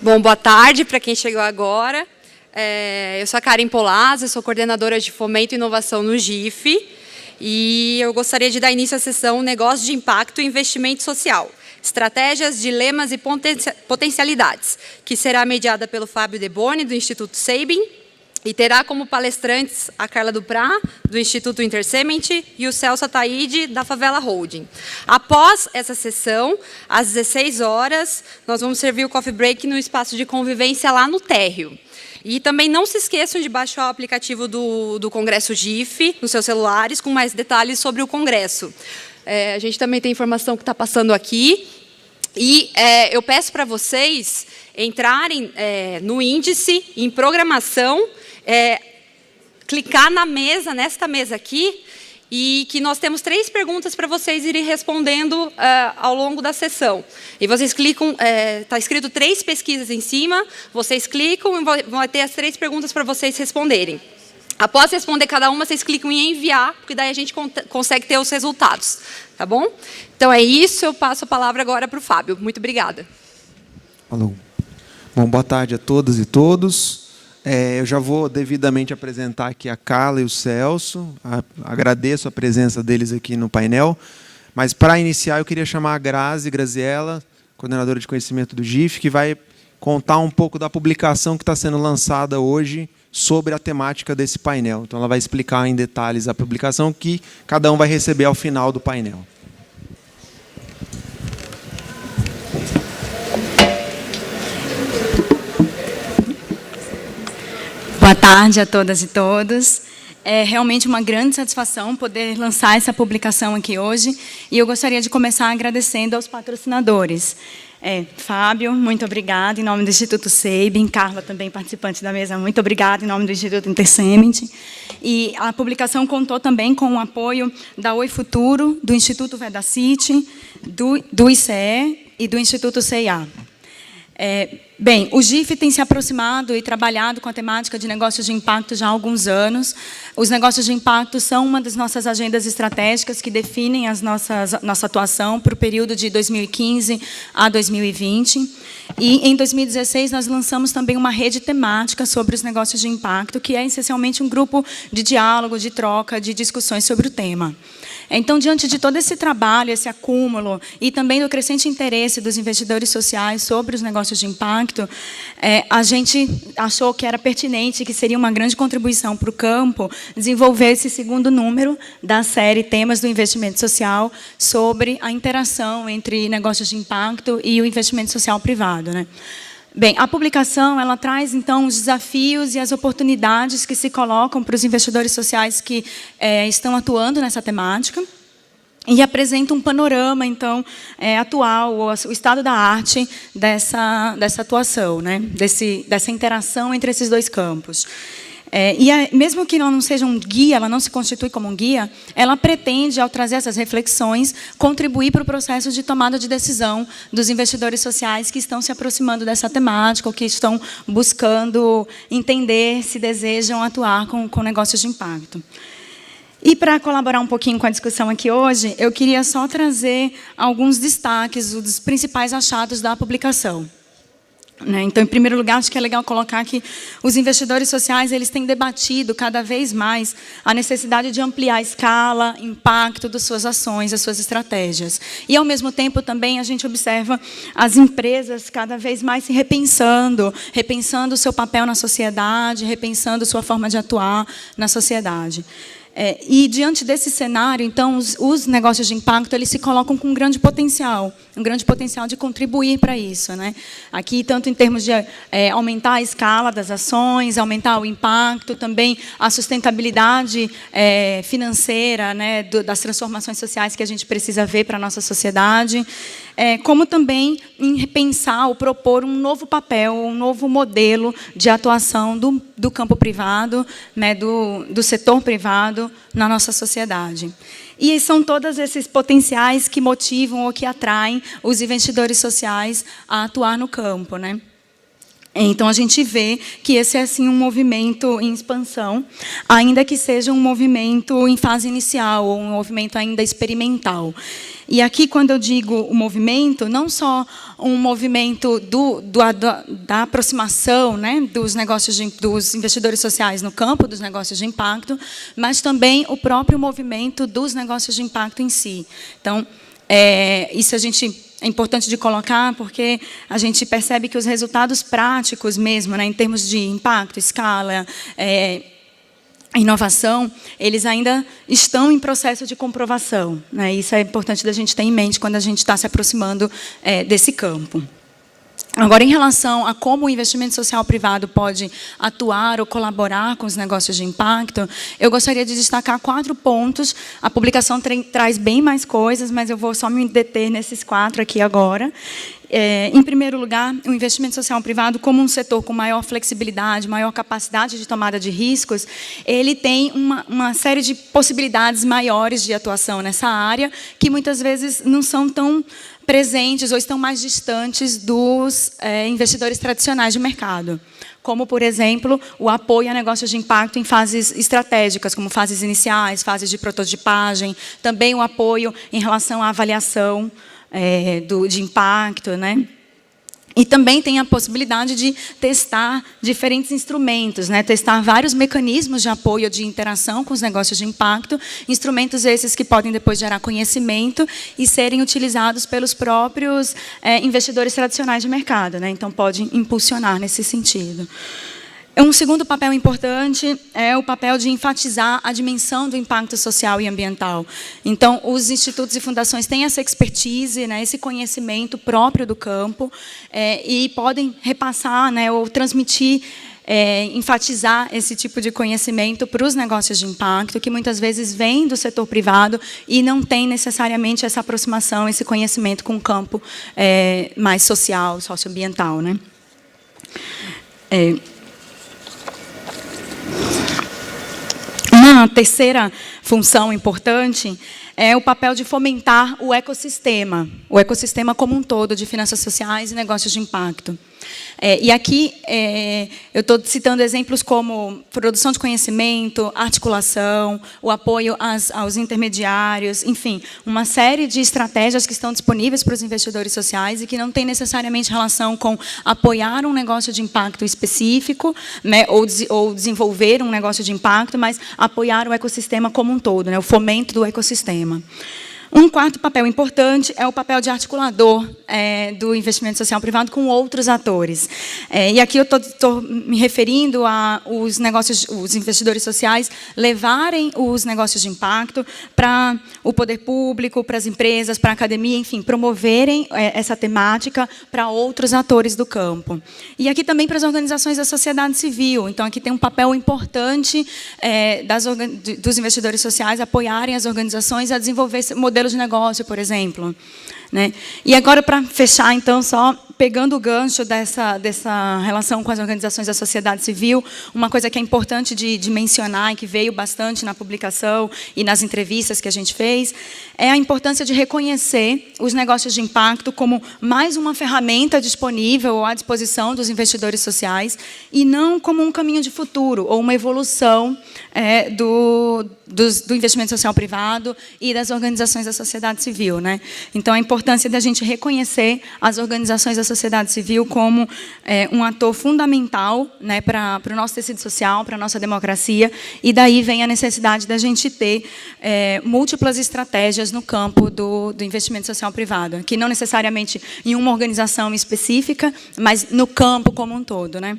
Bom, boa tarde para quem chegou agora. Eu sou a Karen Polazzi, sou coordenadora de Fomento e Inovação no GIF. E eu gostaria de dar início à sessão Negócio de Impacto e Investimento Social. Estratégias, dilemas e potencialidades, que será mediada pelo Fábio Deboni, do Instituto Sabin, e terá como palestrantes a Carla Duprá, do Instituto Intersement, e o Celso Ataide, da Favela Holding. Após essa sessão, às 16 horas, nós vamos servir o coffee break no espaço de convivência lá no térreo. E também não se esqueçam de baixar o aplicativo do Congresso GIF nos seus celulares, com mais detalhes sobre o Congresso. A gente também tem informação que está passando aqui. E eu peço para vocês entrarem no índice, em programação, clicar na mesa, nesta mesa aqui, e que nós temos 3 perguntas para vocês irem respondendo ao longo da sessão. E vocês clicam, está escrito 3 pesquisas em cima, vocês clicam e vão ter as 3 perguntas para vocês responderem. Após responder cada uma, vocês clicam em enviar, porque daí a gente consegue ter os resultados. Tá bom? Então é isso, eu passo a palavra agora para o Fábio. Muito obrigada. Alô. Bom, boa tarde a todas e todos. Eu já vou devidamente apresentar aqui a Carla e o Celso. Agradeço a presença deles aqui no painel. Mas, para iniciar, eu queria chamar a Graziella, coordenadora de conhecimento do GIF, que vai contar um pouco da publicação que está sendo lançada hoje sobre a temática desse painel. Então, ela vai explicar em detalhes a publicação que cada um vai receber ao final do painel. Boa tarde a todas e todos. É realmente uma grande satisfação poder lançar essa publicação aqui hoje. E eu gostaria de começar agradecendo aos patrocinadores. Fábio, muito obrigada, em nome do Instituto Sabin. Carla, também participante da mesa, muito obrigada, em nome do Instituto Intersement. E a publicação contou também com o apoio da Oi Futuro, do Instituto Vedacity, do ICE e do Instituto CIA. Bem, o GIF tem se aproximado e trabalhado com a temática de negócios de impacto já há alguns anos. Os negócios de impacto são uma das nossas agendas estratégicas que definem nossa atuação para o período de 2015 a 2020. E, em 2016, nós lançamos também uma rede temática sobre os negócios de impacto, que é, essencialmente, um grupo de diálogo, de troca, de discussões sobre o tema. Então, diante de todo esse trabalho, esse acúmulo, e também do crescente interesse dos investidores sociais sobre os negócios de impacto, a gente achou que era pertinente, que seria uma grande contribuição para o campo, desenvolver esse segundo número da série Temas do Investimento Social sobre a interação entre negócios de impacto e o investimento social privado, né? Bem, a publicação ela traz, então, os desafios e as oportunidades que se colocam para os investidores sociais que estão atuando nessa temática e apresenta um panorama, então, atual, o estado da arte dessa atuação, né? Dessa interação entre esses 2 campos. Mesmo que ela não seja um guia, ela não se constitui como um guia, ela pretende, ao trazer essas reflexões, contribuir para o processo de tomada de decisão dos investidores sociais que estão se aproximando dessa temática, ou que estão buscando entender se desejam atuar com negócios de impacto. E, para colaborar um pouquinho com a discussão aqui hoje, eu queria só trazer alguns destaques, os principais achados da publicação. Então, em primeiro lugar, acho que é legal colocar que os investidores sociais eles têm debatido cada vez mais a necessidade de ampliar a escala, impacto das suas ações, das suas estratégias. E, ao mesmo tempo, também a gente observa as empresas cada vez mais se repensando o seu papel na sociedade, repensando sua forma de atuar na sociedade. E, diante desse cenário, então, os negócios de impacto eles se colocam com um grande potencial de contribuir para isso, né? Aqui, tanto em termos de aumentar a escala das ações, aumentar o impacto, também a sustentabilidade financeira, né, das transformações sociais que a gente precisa ver para a nossa sociedade, como também em repensar ou propor um novo papel, um novo modelo de atuação do campo privado, né, do setor privado na nossa sociedade. E são todos esses potenciais que motivam ou que atraem os investidores sociais a atuar no campo, né? Então, a gente vê que esse é, sim, um movimento em expansão, ainda que seja um movimento em fase inicial, ou um movimento ainda experimental. E aqui, quando eu digo o movimento, não só um movimento da aproximação, né, dos investidores sociais no campo dos negócios de impacto, mas também o próprio movimento dos negócios de impacto em si. Então, isso é importante de colocar, porque a gente percebe que os resultados práticos mesmo, né, em termos de impacto, escala, inovação, eles ainda estão em processo de comprovação, né? Isso é importante da gente ter em mente quando a gente está se aproximando desse campo. Agora, em relação a como o investimento social privado pode atuar ou colaborar com os negócios de impacto, eu gostaria de destacar 4 pontos. A publicação traz bem mais coisas, mas eu vou só me deter nesses 4 aqui agora. Em primeiro lugar, o investimento social privado, como um setor com maior flexibilidade, maior capacidade de tomada de riscos, ele tem uma série de possibilidades maiores de atuação nessa área, que muitas vezes não são tão presentes ou estão mais distantes dos investidores tradicionais de mercado, como, por exemplo, o apoio a negócios de impacto em fases estratégicas, como fases iniciais, fases de prototipagem, também o apoio em relação à avaliação de impacto, né? E também tem a possibilidade de testar diferentes instrumentos, né? Testar vários mecanismos de apoio, de interação com os negócios de impacto, instrumentos esses que podem depois gerar conhecimento e serem utilizados pelos próprios investidores tradicionais de mercado, né? Então, pode impulsionar nesse sentido. Um segundo papel importante é o papel de enfatizar a dimensão do impacto social e ambiental. Então, os institutos e fundações têm essa expertise, né, esse conhecimento próprio do campo, e podem repassar, né, ou transmitir, enfatizar esse tipo de conhecimento para os negócios de impacto, que muitas vezes vêm do setor privado e não tem necessariamente essa aproximação, esse conhecimento com o campo mais social, socioambiental, né? Uma terceira função importante é o papel de fomentar o ecossistema como um todo de finanças sociais e negócios de impacto. E aqui eu estou citando exemplos como produção de conhecimento, articulação, o apoio aos intermediários, enfim, uma série de estratégias que estão disponíveis para os investidores sociais e que não tem necessariamente relação com apoiar um negócio de impacto específico, né, ou desenvolver um negócio de impacto, mas apoiar o ecossistema como um todo, né, o fomento do ecossistema. Um quarto papel importante é o papel de articulador do investimento social privado com outros atores. E aqui eu estou me referindo a os investidores sociais levarem os negócios de impacto para o poder público, para as empresas, para a academia, enfim, promoverem essa temática para outros atores do campo. E aqui também para as organizações da sociedade civil. Então, aqui tem um papel importante dos investidores sociais apoiarem as organizações a desenvolver modelos de negócio, por exemplo, né? E agora, para fechar, então, só pegando o gancho dessa relação com as organizações da sociedade civil, uma coisa que é importante de mencionar e que veio bastante na publicação e nas entrevistas que a gente fez, é a importância de reconhecer os negócios de impacto como mais uma ferramenta disponível à disposição dos investidores sociais e não como um caminho de futuro ou uma evolução do investimento social privado e das organizações da sociedade civil, né? Então, a importância da gente reconhecer as organizações da sociedade civil como um ator fundamental, né, para o nosso tecido social, para a nossa democracia, e daí vem a necessidade da gente ter múltiplas estratégias no campo do investimento social privado, que não necessariamente em uma organização específica, mas no campo como um todo, né?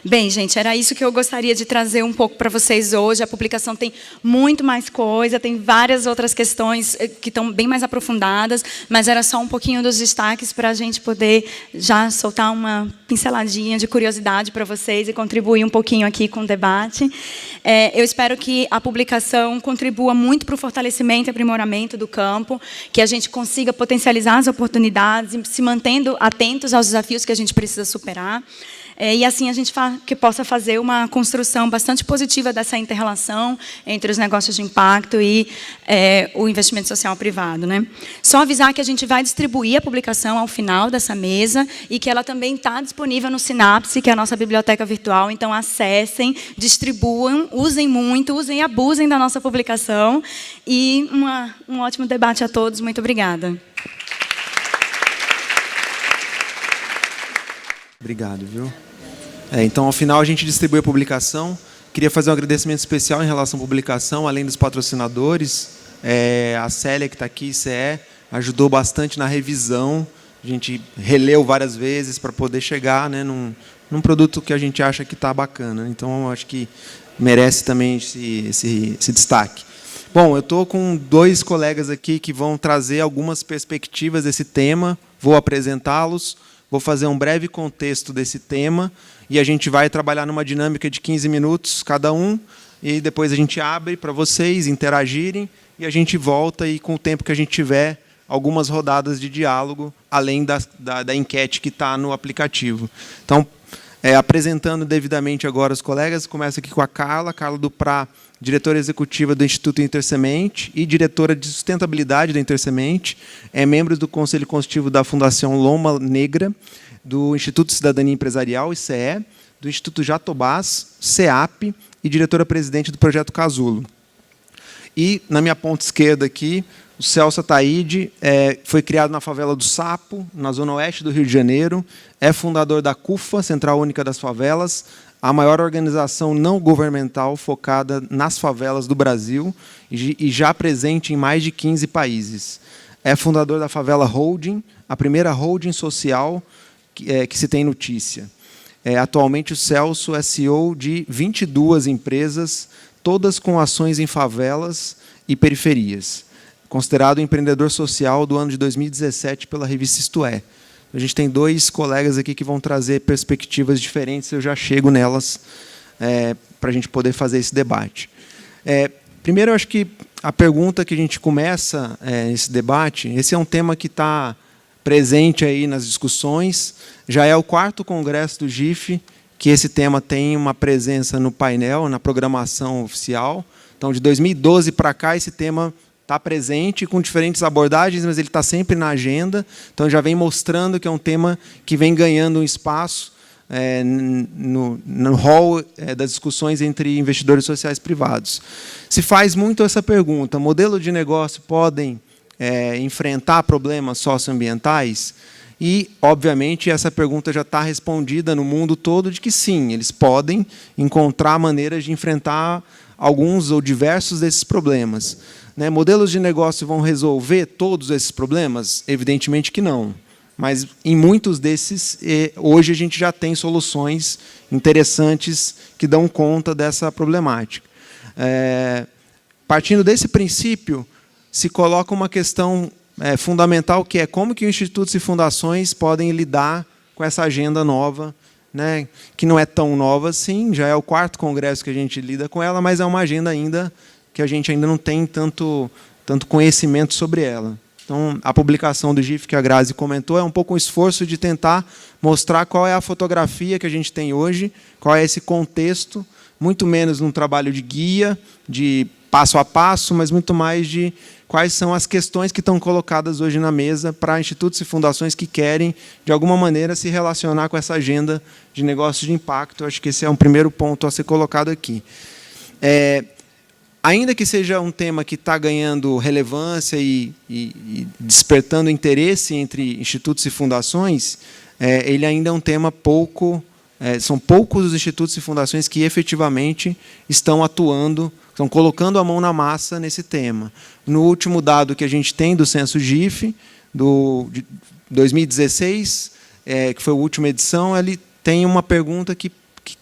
Bem, gente, era isso que eu gostaria de trazer um pouco para vocês hoje. A publicação tem muito mais coisa, tem várias outras questões que estão bem mais aprofundadas, mas era só um pouquinho dos destaques para a gente poder já soltar uma pinceladinha de curiosidade para vocês e contribuir um pouquinho aqui com o debate. Eu espero que a publicação contribua muito para o fortalecimento e aprimoramento do campo, que a gente consiga potencializar as oportunidades, se mantendo atentos aos desafios que a gente precisa superar. e assim a gente que possa fazer uma construção bastante positiva dessa inter-relação entre os negócios de impacto e o investimento social privado, né? Só avisar que a gente vai distribuir a publicação ao final dessa mesa e que ela também está disponível no Sinapse, que é a nossa biblioteca virtual. Então, acessem, distribuam, usem muito, usem e abusem da nossa publicação. E um ótimo debate a todos. Muito obrigada. Obrigado, viu? Então, ao final, a gente distribui a publicação. Queria fazer um agradecimento especial em relação à publicação, além dos patrocinadores. A Célia, que está aqui, ICE, ajudou bastante na revisão. A gente releu várias vezes para poder chegar, né, num produto que a gente acha que está bacana. Então, acho que merece também esse destaque. Bom, eu estou com 2 colegas aqui que vão trazer algumas perspectivas desse tema. Vou apresentá-los, vou fazer um breve contexto desse tema e a gente vai trabalhar numa dinâmica de 15 minutos cada um e depois a gente abre para vocês interagirem e a gente volta e, com o tempo que a gente tiver, algumas rodadas de diálogo, além da enquete que está no aplicativo. Então, apresentando devidamente agora os colegas, começa aqui com a Carla Duprá, diretora executiva do Instituto Intersemente e diretora de sustentabilidade da Intersemente, é membro do Conselho Consultivo da Fundação Loma Negra, do Instituto de Cidadania Empresarial, ICE, do Instituto Jatobás, CEAP, e diretora-presidente do Projeto Casulo. E, na minha ponta esquerda aqui, o Celso Ataíde foi criado na favela do Sapo, na zona oeste do Rio de Janeiro, é fundador da CUFA, Central Única das Favelas, a maior organização não governamental focada nas favelas do Brasil e já presente em mais de 15 países. É fundador da Favela Holding, a primeira holding social que se tem notícia. Atualmente, o Celso é CEO de 22 empresas, todas com ações em favelas e periferias. Considerado empreendedor social do ano de 2017 pela revista Isto É. A gente tem 2 colegas aqui que vão trazer perspectivas diferentes, eu já chego nelas para a gente poder fazer esse debate. Primeiro, eu acho que a pergunta que a gente começa esse debate, esse é um tema que está presente aí nas discussões, já é o 4º congresso do GIF, que esse tema tem uma presença no painel, na programação oficial. Então, de 2012 para cá, esse tema está presente com diferentes abordagens, mas ele está sempre na agenda. Então, já vem mostrando que é um tema que vem ganhando um espaço no hall das discussões entre investidores sociais privados. Se faz muito essa pergunta: modelos de negócio podem enfrentar problemas socioambientais? E, obviamente, essa pergunta já está respondida no mundo todo de que sim, eles podem encontrar maneiras de enfrentar alguns ou diversos desses problemas. Modelos de negócio vão resolver todos esses problemas? Evidentemente que não. Mas, em muitos desses, hoje a gente já tem soluções interessantes que dão conta dessa problemática. Partindo desse princípio, se coloca uma questão fundamental, que é como que institutos e fundações podem lidar com essa agenda nova, que não é tão nova assim, já é o 4º congresso que a gente lida com ela, mas é uma agenda ainda que a gente ainda não tem tanto conhecimento sobre ela. Então, a publicação do GIF, que a Grazi comentou, é um pouco um esforço de tentar mostrar qual é a fotografia que a gente tem hoje, qual é esse contexto, muito menos num trabalho de guia, de passo a passo, mas muito mais de quais são as questões que estão colocadas hoje na mesa para institutos e fundações que querem, de alguma maneira, se relacionar com essa agenda de negócios de impacto. Acho que esse é um primeiro ponto a ser colocado aqui. Ainda que seja um tema que está ganhando relevância e despertando interesse entre institutos e fundações, ele ainda é um tema pouco... são poucos os institutos e fundações que efetivamente estão atuando, estão colocando a mão na massa nesse tema. No último dado que a gente tem do censo GIF, de 2016, que foi a última edição, ele tem uma pergunta que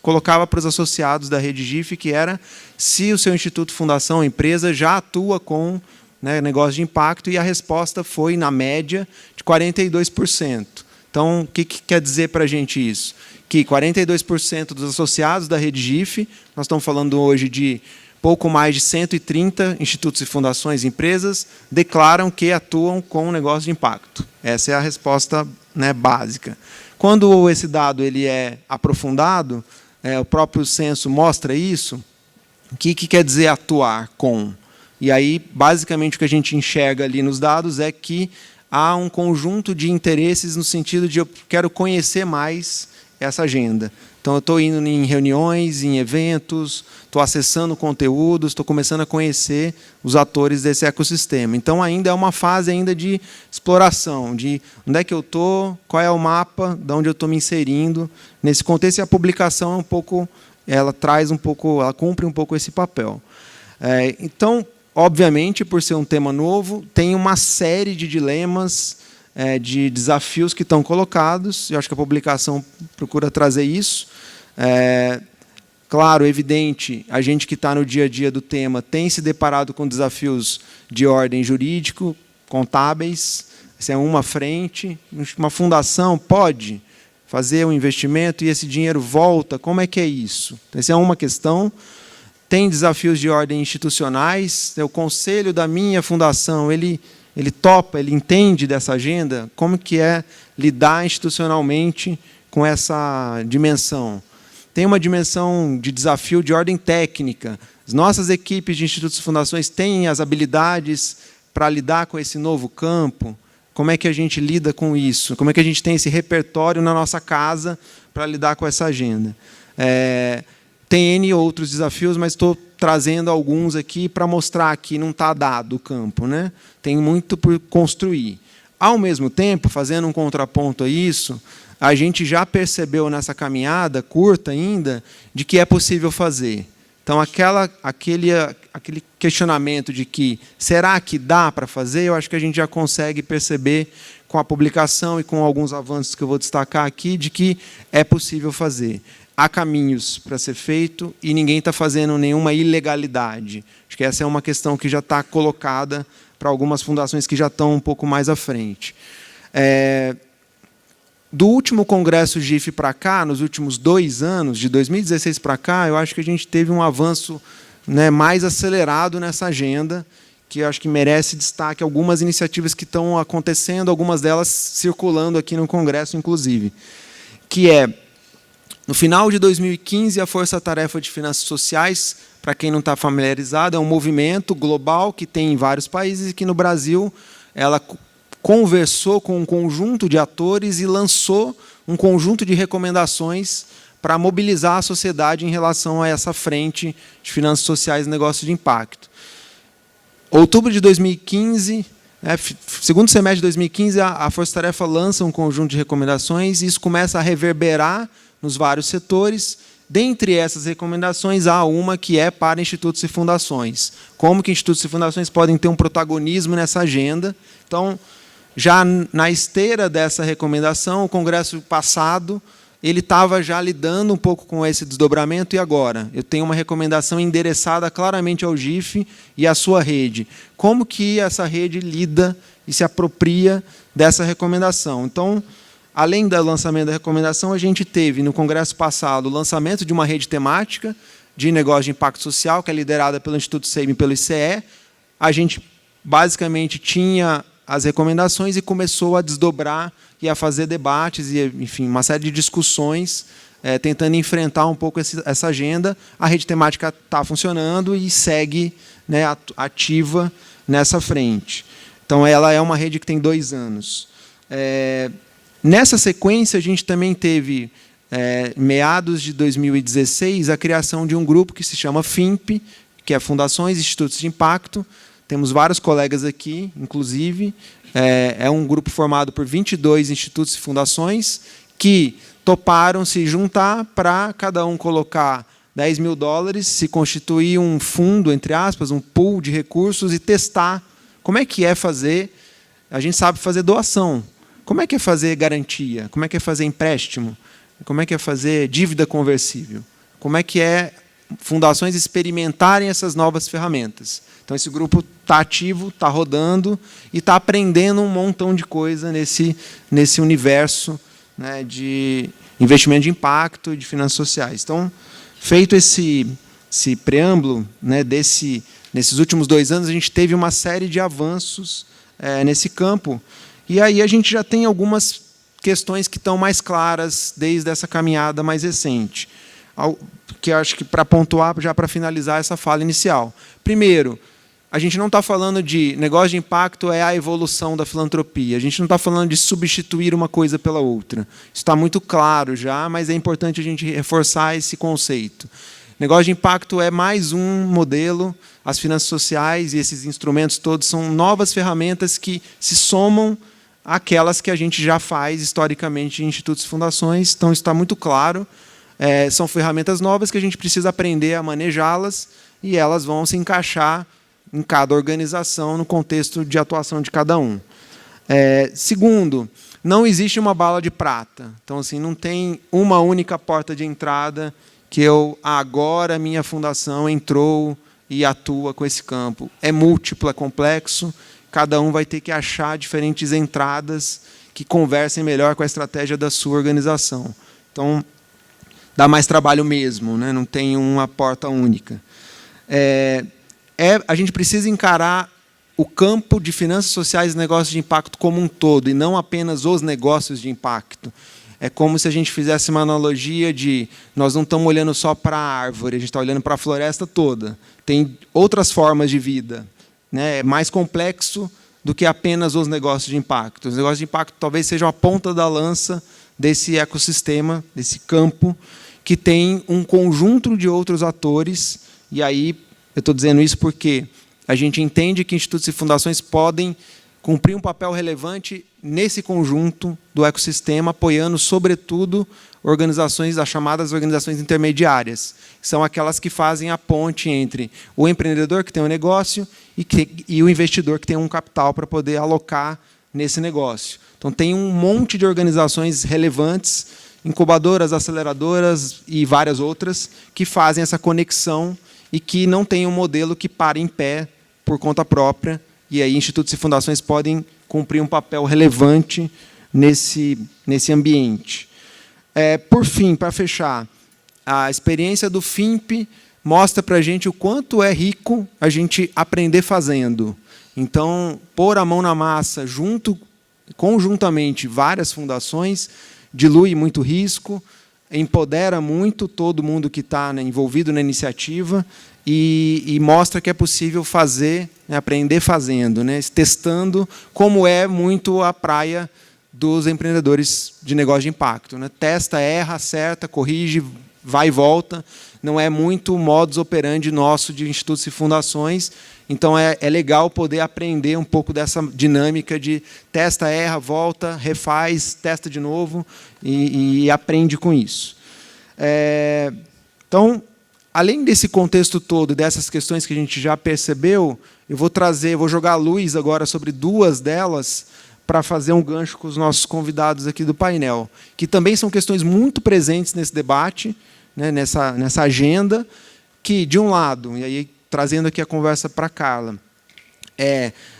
colocava para os associados da rede GIF, que era se o seu instituto, fundação, empresa já atua com negócio de impacto, e a resposta foi, na média, de 42%. Então, o que quer dizer para a gente isso? Que 42% dos associados da rede GIF, nós estamos falando hoje de pouco mais de 130 institutos e fundações e empresas, declaram que atuam com negócio de impacto. Essa é a resposta básica. Quando esse dado ele é aprofundado, o próprio censo mostra isso. O que quer dizer atuar com? E aí, basicamente, o que a gente enxerga ali nos dados é que há um conjunto de interesses no sentido de eu quero conhecer mais essa agenda. Então, eu estou indo em reuniões, em eventos, estou acessando conteúdos, estou começando a conhecer os atores desse ecossistema. Então, ainda é uma fase ainda de exploração, de onde é que eu estou, qual é o mapa, de onde eu estou me inserindo nesse contexto. E a publicação é um pouco, ela traz um pouco, ela cumpre um pouco esse papel. Então, obviamente, por ser um tema novo, tem uma série de dilemas, de desafios que estão colocados. Eu acho que a publicação procura trazer isso. Claro, evidente, a gente que está no dia a dia do tema tem se deparado com desafios de ordem jurídico, contábeis. Essa é uma frente. Uma fundação pode fazer um investimento e esse dinheiro volta. Como é que é isso? Essa é uma questão. Tem desafios de ordem institucionais. O conselho da minha fundação, ele topa, ele entende dessa agenda. Como que é lidar institucionalmente com essa dimensão? Tem uma dimensão de desafio de ordem técnica. As nossas equipes de institutos e fundações têm as habilidades para lidar com esse novo campo. Como é que a gente lida com isso? Como é que a gente tem esse repertório na nossa casa para lidar com essa agenda? Tem N outros desafios, mas estou trazendo alguns aqui para mostrar que não está dado o campo, né? Tem muito por construir. Ao mesmo tempo, fazendo um contraponto a isso, a gente já percebeu nessa caminhada, curta ainda, de que é possível fazer. Então, aquele questionamento de que será que dá para fazer, eu acho que a gente já consegue perceber com a publicação e com alguns avanços que eu vou destacar aqui, de que é possível fazer. Há caminhos para ser feito e ninguém está fazendo nenhuma ilegalidade. Acho que essa é uma questão que já está colocada para algumas fundações que já estão um pouco mais à frente. Do último congresso GIF para cá, nos últimos 2 anos, de 2016 para cá, eu acho que a gente teve um avanço, né, mais acelerado nessa agenda, que eu acho que merece destaque algumas iniciativas que estão acontecendo, algumas delas circulando aqui no congresso, inclusive, que no final de 2015, a Força Tarefa de Finanças Sociais, para quem não está familiarizado, é um movimento global que tem em vários países e que, no Brasil, ela conversou com um conjunto de atores e lançou um conjunto de recomendações para mobilizar a sociedade em relação a essa frente de finanças sociais e negócios de impacto. Outubro de 2015, segundo semestre de 2015, a Força Tarefa lança um conjunto de recomendações e isso começa a reverberar nos vários setores. Dentre essas recomendações, há uma que é para institutos e fundações. Como que institutos e fundações podem ter um protagonismo nessa agenda? Então, já na esteira dessa recomendação, o congresso passado, ele estava já lidando um pouco com esse desdobramento, e agora? Eu tenho uma recomendação endereçada claramente ao GIF e à sua rede. Como que essa rede lida e se apropria dessa recomendação? Então, além do lançamento da recomendação, a gente teve, no congresso passado, o lançamento de uma rede temática de negócio de impacto social, que é liderada pelo Instituto SEIM e pelo ICE. A gente, basicamente, tinha as recomendações e começou a desdobrar e a fazer debates, e, enfim, uma série de discussões, tentando enfrentar um pouco essa agenda. A rede temática está funcionando e segue, né, ativa nessa frente. Então, ela é uma rede que tem 2 anos. Nessa sequência, a gente também teve, meados de 2016, a criação de um grupo que se chama FIMP, que é Fundações e Institutos de Impacto. Temos vários colegas aqui, inclusive. É um grupo formado por 22 institutos e fundações que toparam se juntar para cada um colocar $10 mil, se constituir um fundo, entre aspas, um pool de recursos e testar como é que é fazer. A gente sabe fazer doação. Como é que é fazer garantia? Como é que é fazer empréstimo? Como é que é fazer dívida conversível? Como é que é fundações experimentarem essas novas ferramentas? Então, esse grupo está ativo, está rodando e está aprendendo um montão de coisa nesse universo, né, de investimento de impacto e de finanças sociais. Então, feito esse preâmbulo, né, nesses últimos 2 anos, a gente teve uma série de avanços nesse campo. E aí a gente já tem algumas questões que estão mais claras desde essa caminhada mais recente, que eu acho que para pontuar, já para finalizar essa fala inicial. Primeiro, a gente não está falando de negócio de impacto é a evolução da filantropia. A gente não está falando de substituir uma coisa pela outra. Isso está muito claro já, mas é importante a gente reforçar esse conceito. Negócio de impacto é mais um modelo. As finanças sociais e esses instrumentos todos são novas ferramentas que se somam àquelas que a gente já faz historicamente em institutos e fundações. Então, isso está muito claro. São ferramentas novas que a gente precisa aprender a manejá-las e elas vão se encaixar em cada organização, no contexto de atuação de cada um. Segundo, não existe uma bala de prata. Então, assim, não tem uma única porta de entrada que agora minha fundação entrou e atua com esse campo. É múltiplo, é complexo, cada um vai ter que achar diferentes entradas que conversem melhor com a estratégia da sua organização. Então, dá mais trabalho mesmo, né? Não tem uma porta única. A gente precisa encarar o campo de finanças sociais e negócios de impacto como um todo, e não apenas os negócios de impacto. É como se a gente fizesse uma analogia de nós não estamos olhando só para a árvore, a gente está olhando para a floresta toda. Tem outras formas de vida, né? É mais complexo do que apenas os negócios de impacto. Os negócios de impacto talvez sejam a ponta da lança desse ecossistema, desse campo, que tem um conjunto de outros atores, e aí eu estou dizendo isso porque a gente entende que institutos e fundações podem cumprir um papel relevante nesse conjunto do ecossistema, apoiando, sobretudo, as chamadas organizações intermediárias. São aquelas que fazem a ponte entre o empreendedor, que tem um negócio, e o investidor, que tem um capital para poder alocar nesse negócio. Então, tem um monte de organizações relevantes, incubadoras, aceleradoras e várias outras, que fazem essa conexão e que não tem um modelo que pare em pé por conta própria, e aí institutos e fundações podem cumprir um papel relevante nesse ambiente. Por fim, para fechar, a experiência do FIMP mostra para a gente o quanto é rico a gente aprender fazendo. Então, pôr a mão na massa, conjuntamente, várias fundações, dilui muito risco, empodera muito todo mundo que está envolvido na iniciativa e mostra que é possível fazer, aprender fazendo, testando, como é muito a praia dos empreendedores de negócio de impacto. Testa, erra, acerta, corrige, vai e volta. Não é muito o modus operandi nosso de institutos e fundações. Então, é legal poder aprender um pouco dessa dinâmica de testa, erra, volta, refaz, testa de novo e aprende com isso. Então, além desse contexto todo, dessas questões que a gente já percebeu, eu vou jogar a luz agora sobre duas delas para fazer um gancho com os nossos convidados aqui do painel, que também são questões muito presentes nesse debate, nessa agenda, que, de um lado, e aí trazendo aqui a conversa para a Carla,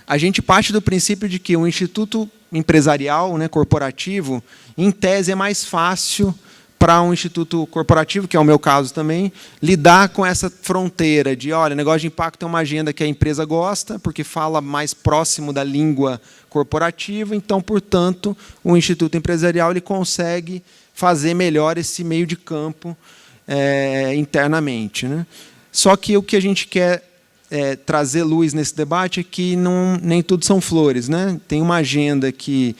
a gente parte do princípio de que o instituto empresarial, corporativo, em tese é mais fácil para um instituto corporativo, que é o meu caso também, lidar com essa fronteira de, olha, negócio de impacto é uma agenda que a empresa gosta, porque fala mais próximo da língua corporativa, então, portanto, o instituto empresarial ele consegue fazer melhor esse meio de campo internamente. Só que o que a gente quer trazer luz nesse debate é que nem tudo são flores. Tem uma agenda que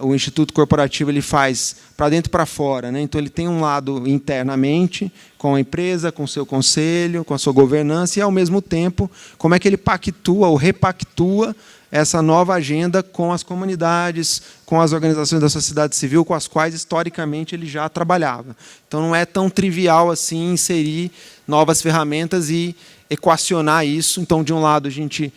o Instituto Corporativo ele faz para dentro e para fora. Então, ele tem um lado internamente, com a empresa, com o seu conselho, com a sua governança, e, ao mesmo tempo, como é que ele pactua ou repactua essa nova agenda com as comunidades, com as organizações da sociedade civil, com as quais, historicamente, ele já trabalhava. Então, não é tão trivial assim inserir novas ferramentas e equacionar isso. Então, de um lado, a gente,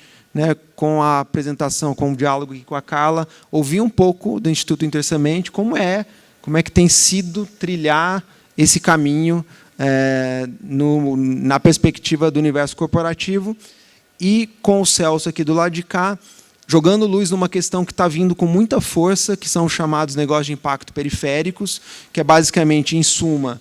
com a apresentação, com o diálogo aqui com a Carla, ouvir um pouco do Instituto Intersemente, como é que tem sido trilhar esse caminho na perspectiva do universo corporativo, e com o Celso aqui do lado de cá, jogando luz numa questão que está vindo com muita força, que são os chamados negócios de impacto periféricos, que é basicamente, em suma,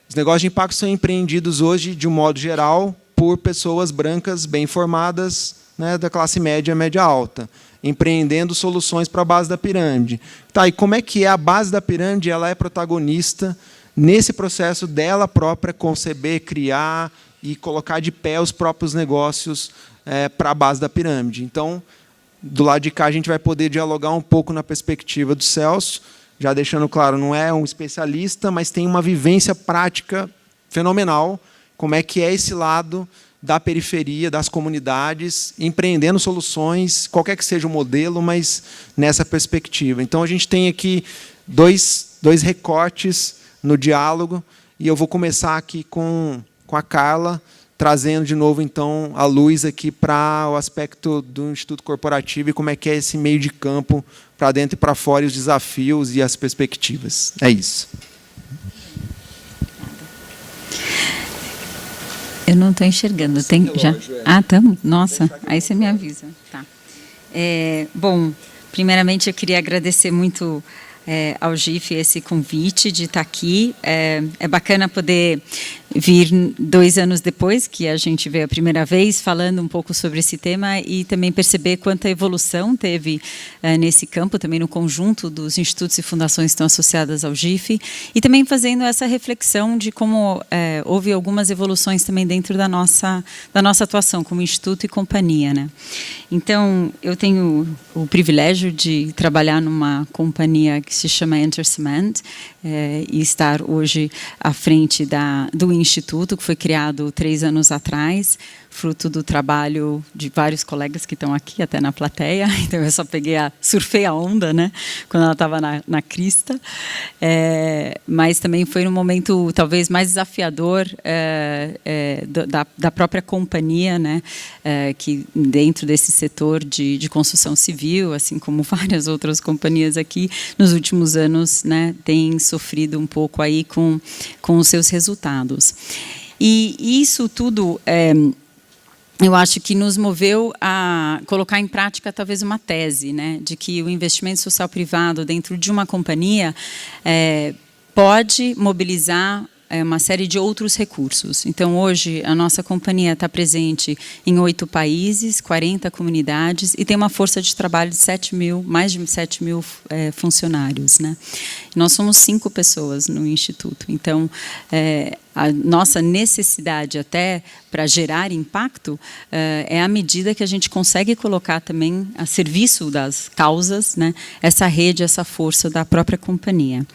os negócios de impacto são empreendidos hoje, de um modo geral, por pessoas brancas, bem formadas, né, da classe média alta, empreendendo soluções para a base da pirâmide. Tá, e como é que a base da pirâmide ela é protagonista nesse processo dela própria conceber, criar e colocar de pé os próprios negócios para a base da pirâmide? Então, do lado de cá, a gente vai poder dialogar um pouco na perspectiva do Celso, já deixando claro, não é um especialista, mas tem uma vivência prática fenomenal, como é que é esse lado da periferia, das comunidades, empreendendo soluções, qualquer que seja o modelo, mas nessa perspectiva. Então, a gente tem aqui dois recortes no diálogo, e eu vou começar aqui com a Carla, trazendo de novo, então, a luz aqui para o aspecto do Instituto Corporativo e como é que é esse meio de campo para dentro e para fora, e os desafios e as perspectivas. É isso. Eu não estou enxergando. Tem já? Ah, estamos? Nossa, aí você me avisa. Tá. Bom, primeiramente eu queria agradecer muito ao GIF esse convite de estar aqui. É bacana poder vir 2 anos depois, que a gente veio a primeira vez, falando um pouco sobre esse tema e também perceber quanta evolução teve nesse campo, também no conjunto dos institutos e fundações que estão associadas ao GIF, e também fazendo essa reflexão de como houve algumas evoluções também dentro da nossa atuação como instituto e companhia, né? Então, eu tenho o privilégio de trabalhar numa companhia que se chama Enter Cement, e estar hoje à frente do Instituto, que foi criado 3 anos atrás, fruto do trabalho de vários colegas que estão aqui, até na plateia. Então, eu só surfei a onda, né, quando ela estava na crista. Mas também foi um momento, talvez, mais desafiador da própria companhia, né, que dentro desse setor de construção civil, assim como várias outras companhias aqui, nos últimos anos, né, tem sofrido um pouco aí com os seus resultados. E isso tudo eu acho que nos moveu a colocar em prática talvez uma tese, né, de que o investimento social privado dentro de uma companhia pode mobilizar uma série de outros recursos. Então, hoje, a nossa companhia está presente em 8 países, 40 comunidades, e tem uma força de trabalho de mais de 7 mil funcionários, né? Nós somos 5 pessoas no Instituto. Então, a nossa necessidade até para gerar impacto é à medida que a gente consegue colocar também a serviço das causas, né, essa rede, essa força da própria companhia.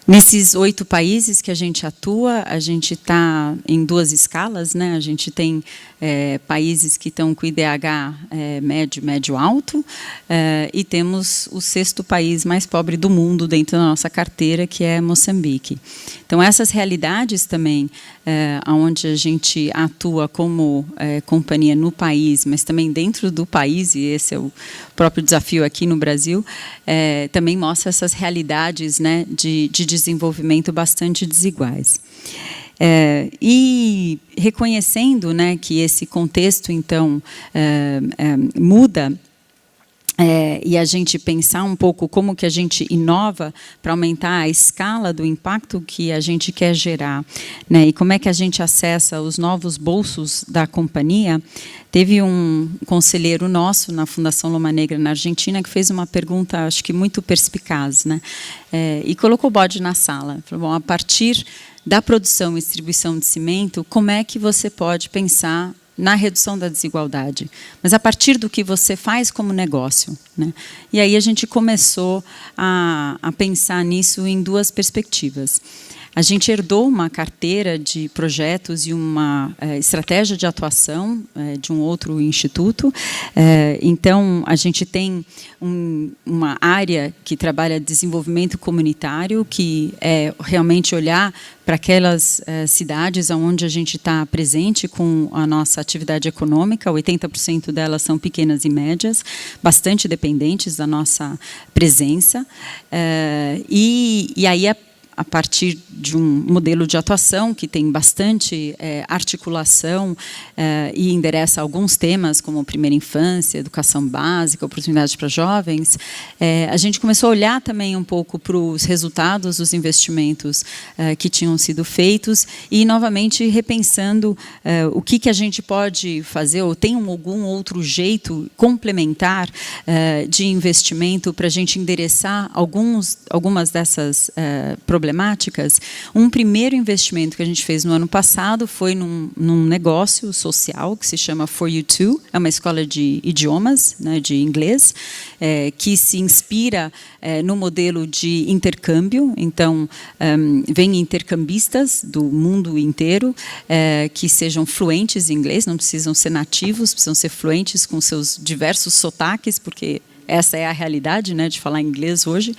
Nesses 8 países que a gente atua, a gente está em 2 escalas, né? A gente tem países que estão com IDH médio-alto, e temos o 6º país mais pobre do mundo dentro da nossa carteira, que é Moçambique. Então, essas realidades também, onde a gente atua como companhia no país, mas também dentro do país, e esse é o próprio desafio aqui no Brasil, também mostra essas realidades, né, de desenvolvimento bastante desiguais. E reconhecendo, né, que esse contexto, então, muda, e a gente pensar um pouco como que a gente inova para aumentar a escala do impacto que a gente quer gerar, né, e como é que a gente acessa os novos bolsos da companhia. Teve um conselheiro nosso na Fundação Loma Negra, na Argentina, que fez uma pergunta, acho que muito perspicaz, né, e colocou o bode na sala. Falou, bom, a partir da produção e distribuição de cimento, como é que você pode pensar na redução da desigualdade, mas a partir do que você faz como negócio, né? E aí a gente começou a pensar nisso em 2 perspectivas. A gente herdou uma carteira de projetos e uma estratégia de atuação de um outro instituto. Então, a gente tem uma área que trabalha desenvolvimento comunitário, que é realmente olhar para aquelas cidades onde a gente está presente com a nossa atividade econômica. 80% delas são pequenas e médias, bastante dependentes da nossa presença. E aí a partir de um modelo de atuação que tem bastante articulação e endereça alguns temas, como primeira infância, educação básica, oportunidade para jovens, a gente começou a olhar também um pouco para os resultados dos investimentos que tinham sido feitos e, novamente, repensando o que a gente pode fazer, ou tem algum outro jeito complementar de investimento para a gente endereçar algumas dessas problemáticas. Um primeiro investimento que a gente fez no ano passado foi num negócio social que se chama For You Too, é uma escola de idiomas, né, de inglês, que se inspira no modelo de intercâmbio. Então, vêm intercambistas do mundo inteiro que sejam fluentes em inglês, não precisam ser nativos, precisam ser fluentes com seus diversos sotaques, porque essa é a realidade, né, de falar inglês hoje,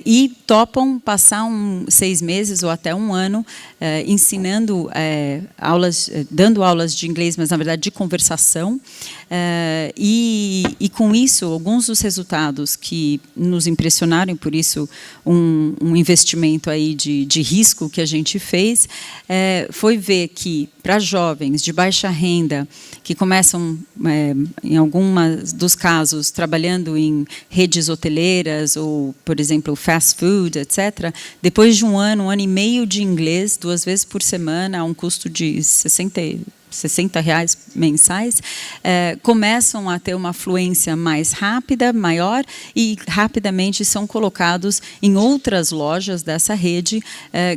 e topam passar 6 meses ou até 1 ano ensinando dando aulas de inglês, mas na verdade de conversação, e com isso, alguns dos resultados que nos impressionaram, por isso um investimento aí de risco que a gente fez, foi ver que para jovens de baixa renda, que começam, em alguns dos casos, trabalhando em redes hoteleiras ou, por exemplo, fast food, etc., depois de 1 ano e meio de inglês, 2 vezes por semana, a um custo de R$60 mensais, começam a ter uma fluência mais rápida, maior, e rapidamente são colocados em outras lojas dessa rede,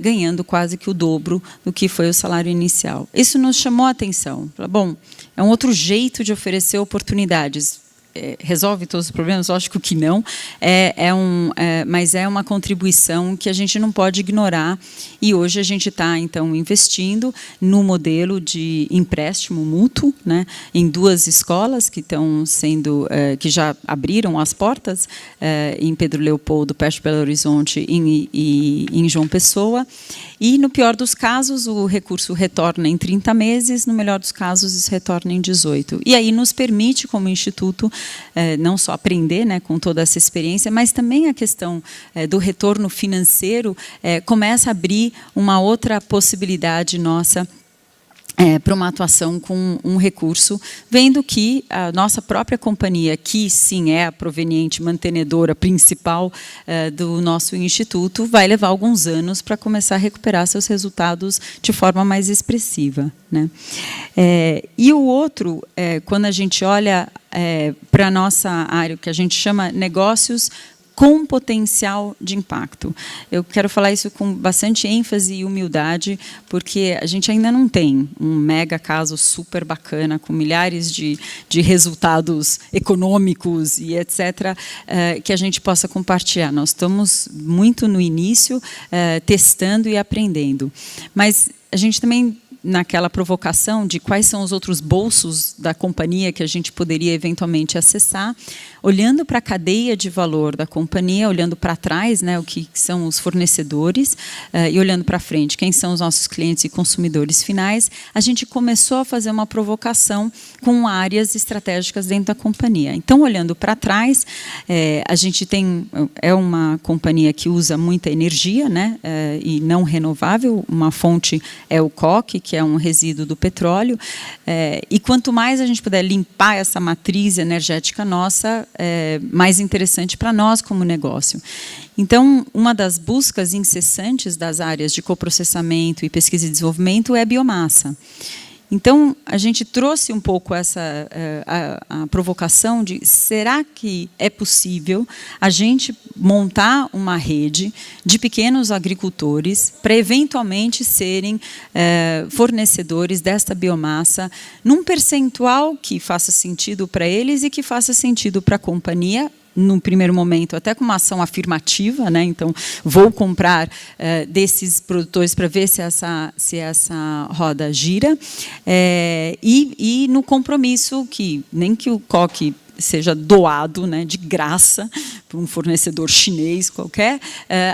ganhando quase que o dobro do que foi o salário inicial. Isso nos chamou a atenção. Bom, é um outro jeito de oferecer oportunidades. Resolve todos os problemas? Lógico que não, mas é uma contribuição que a gente não pode ignorar, e hoje a gente está, então, investindo no modelo de empréstimo mútuo, né, em 2 escolas que estão sendo, que já abriram as portas, em Pedro Leopoldo, perto de Belo Horizonte, e em João Pessoa, e, no pior dos casos, o recurso retorna em 30 meses, no melhor dos casos, isso retorna em 18. E aí nos permite, como Instituto, não só aprender, né, com toda essa experiência, mas também a questão do retorno financeiro começa a abrir uma outra possibilidade nossa para uma atuação com um recurso, vendo que a nossa própria companhia, que sim é a proveniente mantenedora principal do nosso instituto, vai levar alguns anos para começar a recuperar seus resultados de forma mais expressiva, né? E o outro, quando a gente olha para a nossa área, que a gente chama negócios com potencial de impacto. Eu quero falar isso com bastante ênfase e humildade, porque a gente ainda não tem um mega caso super bacana, com milhares de resultados econômicos e etc., que a gente possa compartilhar. Nós estamos muito no início, testando e aprendendo. Mas a gente também, naquela provocação de quais são os outros bolsos da companhia que a gente poderia eventualmente acessar, olhando para a cadeia de valor da companhia, olhando para trás, né, o que são os fornecedores, e olhando para frente, quem são os nossos clientes e consumidores finais, a gente começou a fazer uma provocação com áreas estratégicas dentro da companhia. Então, olhando para trás, a gente é uma companhia que usa muita energia, né, e não renovável, uma fonte é o coque, que é um resíduo do petróleo, e quanto mais a gente puder limpar essa matriz energética nossa, mais interessante para nós como negócio. Então, uma das buscas incessantes das áreas de coprocessamento e pesquisa e desenvolvimento é a biomassa. Então, a gente trouxe um pouco a provocação de, será que é possível a gente montar uma rede de pequenos agricultores para, eventualmente, serem fornecedores desta biomassa num percentual que faça sentido para eles e que faça sentido para a companhia, no primeiro momento, até com uma ação afirmativa, né? Então, vou comprar desses produtores para ver se essa roda gira, e no compromisso que nem que o coque seja doado, né, de graça para um fornecedor chinês qualquer,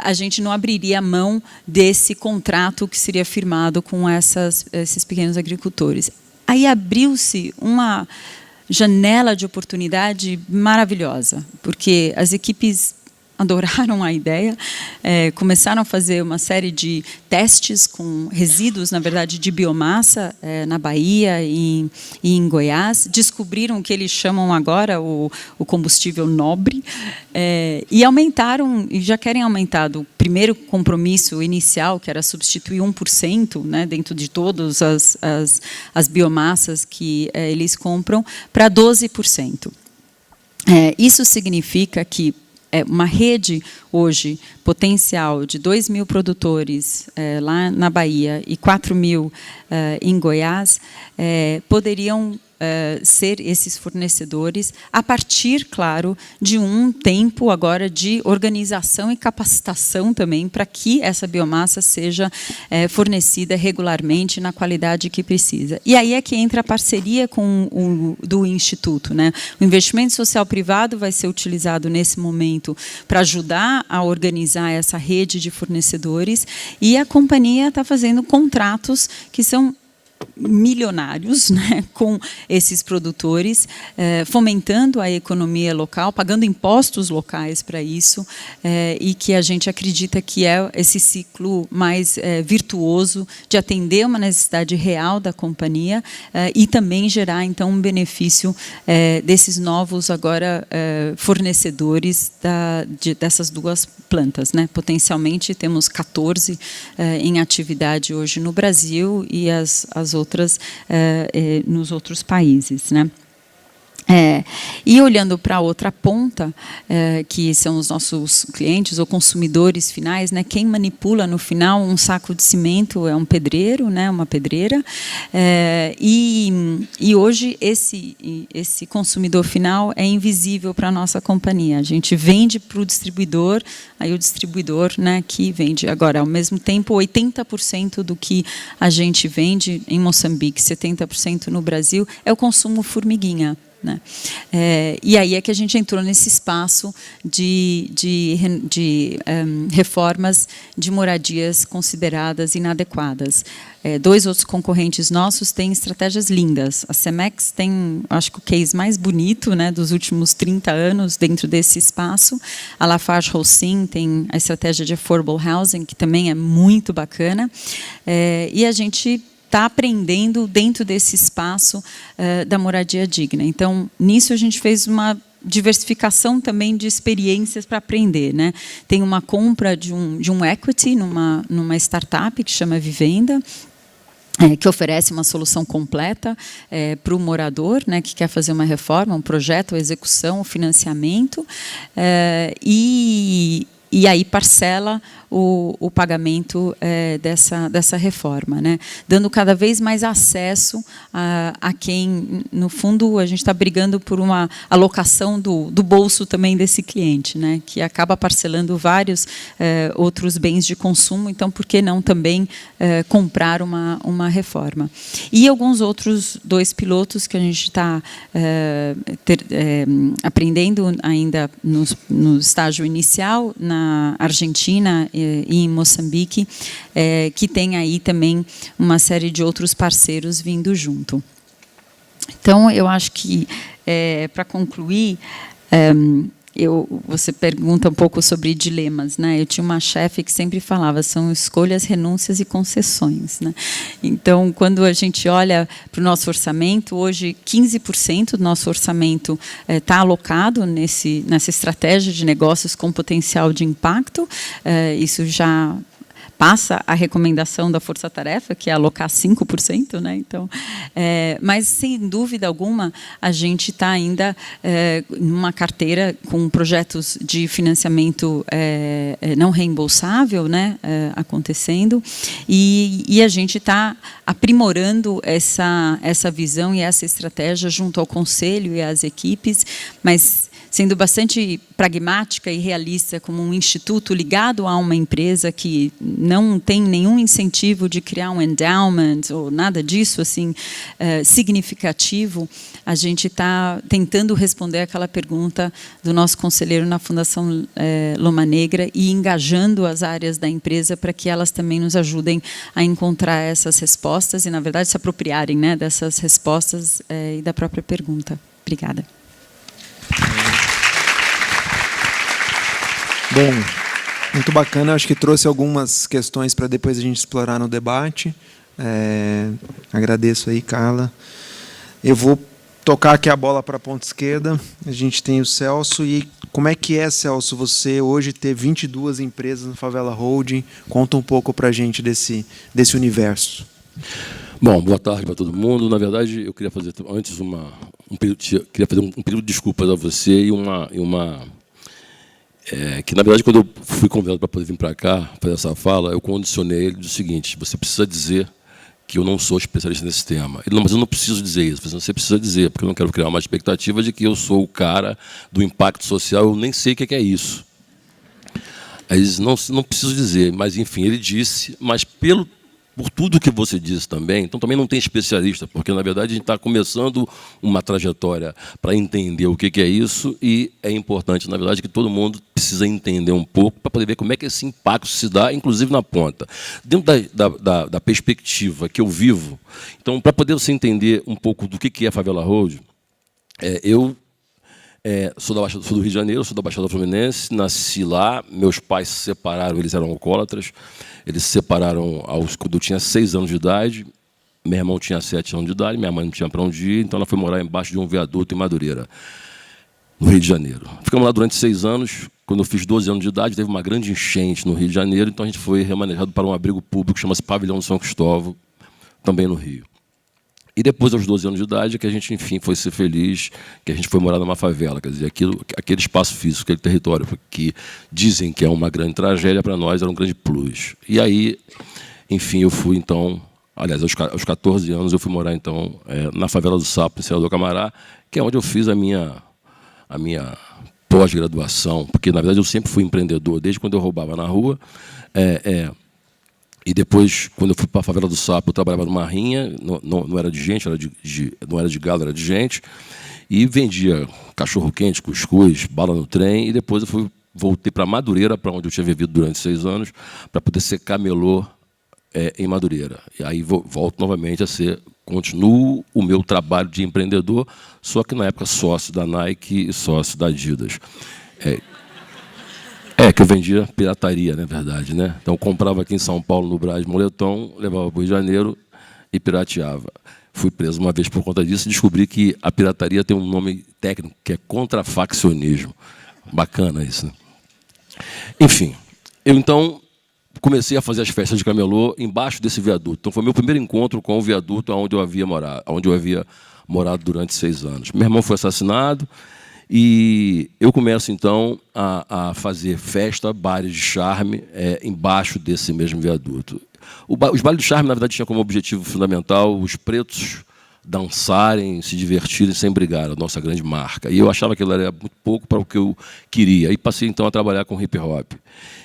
a gente não abriria a mão desse contrato que seria firmado com esses pequenos agricultores. Aí abriu-se uma janela de oportunidade maravilhosa, porque as equipes adoraram a ideia, começaram a fazer uma série de testes com resíduos, na verdade, de biomassa na Bahia e em Goiás, descobriram o que eles chamam agora o combustível nobre, e aumentaram, e já querem aumentar do primeiro compromisso inicial, que era substituir 1%, né, dentro de todas as biomassas que eles compram, para 12%. Isso significa que uma rede hoje potencial de 2.000 produtores lá na Bahia e 4.000 em Goiás poderiam ser esses fornecedores a partir, claro, de um tempo agora de organização e capacitação também para que essa biomassa seja fornecida regularmente na qualidade que precisa. E aí é que entra a parceria do Instituto, né? O investimento social privado vai ser utilizado nesse momento para ajudar a organizar essa rede de fornecedores, e a companhia está fazendo contratos que são milionários, né, com esses produtores, fomentando a economia local, pagando impostos locais para isso, e que a gente acredita que é esse ciclo mais virtuoso de atender uma necessidade real da companhia e também gerar, então, um benefício desses novos, agora, fornecedores dessas duas plantas, né? Potencialmente, temos 14 em atividade hoje no Brasil e as outras nos outros países, né? E olhando para a outra ponta, que são os nossos clientes ou consumidores finais, né? Quem manipula no final um saco de cimento é um pedreiro, né? Uma pedreira, e hoje esse consumidor final é invisível para a nossa companhia. A gente vende para o distribuidor, aí o distribuidor, né, que vende. Agora, ao mesmo tempo, 80% do que a gente vende em Moçambique, 70% no Brasil, é o consumo formiguinha, né? E aí é que a gente entrou nesse espaço de reformas de moradias consideradas inadequadas. Dois outros concorrentes nossos têm estratégias lindas. A Cemex tem, acho que o case mais bonito, né, dos últimos 30 anos dentro desse espaço. A Lafarge-Holcim tem a estratégia de affordable housing, que também é muito bacana. E a gente está aprendendo dentro desse espaço da moradia digna. Então, nisso a gente fez uma diversificação também de experiências para aprender, né? Tem uma compra de um equity numa startup que chama Vivenda, que oferece uma solução completa para o morador, né, que quer fazer uma reforma, um projeto, a execução, o financiamento, e aí parcela o pagamento dessa reforma, né? Dando cada vez mais acesso a quem, no fundo, a gente está brigando por uma alocação do bolso também desse cliente, né? Que acaba parcelando vários outros bens de consumo, então por que não também comprar uma reforma? E alguns outros 2 pilotos que a gente está aprendendo ainda no estágio inicial, na Argentina e em Moçambique, que tem aí também uma série de outros parceiros vindo junto. Então, eu acho que, para concluir, você pergunta um pouco sobre dilemas, né? Eu tinha uma chefe que sempre falava, são escolhas, renúncias e concessões, né? Então, quando a gente olha para o nosso orçamento, hoje 15% do nosso orçamento está alocado nessa estratégia de negócios com potencial de impacto. Isso já passa a recomendação da Força Tarefa, que é alocar 5%, né? Então, mas, sem dúvida alguma, a gente está ainda numa carteira com projetos de financiamento não reembolsável, né, acontecendo, e a gente está aprimorando essa visão e essa estratégia junto ao Conselho e às equipes, mas sendo bastante pragmática e realista, como um instituto ligado a uma empresa que não tem nenhum incentivo de criar um endowment ou nada disso assim significativo. A gente está tentando responder aquela pergunta do nosso conselheiro na Fundação Loma Negra e engajando as áreas da empresa para que elas também nos ajudem a encontrar essas respostas e, na verdade, se apropriarem, né, dessas respostas e da própria pergunta. Obrigada. Bom, muito bacana. Acho que trouxe algumas questões para depois a gente explorar no debate. Agradeço aí, Carla. Eu vou tocar aqui a bola para a ponta esquerda. A gente tem o Celso. E como é que é, Celso, você hoje ter 22 empresas no Favela Holding? Conta um pouco para a gente desse universo. Bom, boa tarde para todo mundo. Na verdade, eu queria fazer antes queria fazer um pedido de desculpas a você que, na verdade, quando eu fui convidado para poder vir para cá, fazer essa fala, eu condicionei ele do seguinte: você precisa dizer que eu não sou especialista nesse tema. Ele, não, mas eu não preciso dizer isso. Você precisa dizer, porque eu não quero criar uma expectativa de que eu sou o cara do impacto social, eu nem sei o que é isso. Aí ele disse, não preciso dizer, mas, enfim, ele disse, mas por tudo que você disse também, então também não tem especialista, porque, na verdade, a gente está começando uma trajetória para entender o que é isso, e é importante, na verdade, que todo mundo precisa entender um pouco para poder ver como é que esse impacto se dá, inclusive na ponta. Dentro da perspectiva que eu vivo, então, para poder você entender um pouco do que é a Favela Holding, eu sou do Rio de Janeiro, sou da Baixada Fluminense, nasci lá, meus pais se separaram, eles eram alcoólatras, eles se separaram quando eu tinha 6 anos de idade, meu irmão tinha 7 anos de idade, minha mãe não tinha para onde ir, então ela foi morar embaixo de um viaduto em Madureira, no Rio de Janeiro. Ficamos lá durante 6 anos, quando eu fiz 12 anos de idade, teve uma grande enchente no Rio de Janeiro, então a gente foi remanejado para um abrigo público que chama-se Pavilhão de São Cristóvão, também no Rio. E depois, aos 12 anos de idade, que a gente, enfim, foi ser feliz, que a gente foi morar numa favela. Quer dizer, aquele espaço físico, aquele território que dizem que é uma grande tragédia, para nós era um grande plus. E aí, enfim, eu fui, então, aliás, aos 14 anos, eu fui morar, então, na Favela do Sapo, em Senador Camará, que é onde eu fiz a minha pós-graduação, porque, na verdade, eu sempre fui empreendedor, desde quando eu roubava na rua. E depois, quando eu fui para a Favela do Sapo, eu trabalhava numa rinha, não era de gente, não era de gado, era de gente, e vendia cachorro-quente, cuscuz, bala no trem, e depois voltei para Madureira, para onde eu tinha vivido durante 6 anos, para poder ser camelô em Madureira. E aí volto novamente continuo o meu trabalho de empreendedor, só que na época sócio da Nike e sócio da Adidas. Que eu vendia pirataria, na verdade, né? Então, eu comprava aqui em São Paulo, no Brás Moletom, levava para o Rio de Janeiro e pirateava. Fui preso uma vez por conta disso e descobri que a pirataria tem um nome técnico, que é contrafaccionismo. Bacana isso, né? Enfim, eu, então, comecei a fazer as festas de camelô embaixo desse viaduto. Então, foi meu primeiro encontro com o viaduto onde eu havia morado durante 6 anos. Meu irmão foi assassinado, e eu começo, então, a fazer festa, bares de charme, embaixo desse mesmo viaduto. Os bailes de charme, na verdade, tinham como objetivo fundamental os pretos dançarem, se divertirem sem brigar, a nossa grande marca. E eu achava que aquilo era muito pouco para o que eu queria. E passei, então, a trabalhar com hip-hop.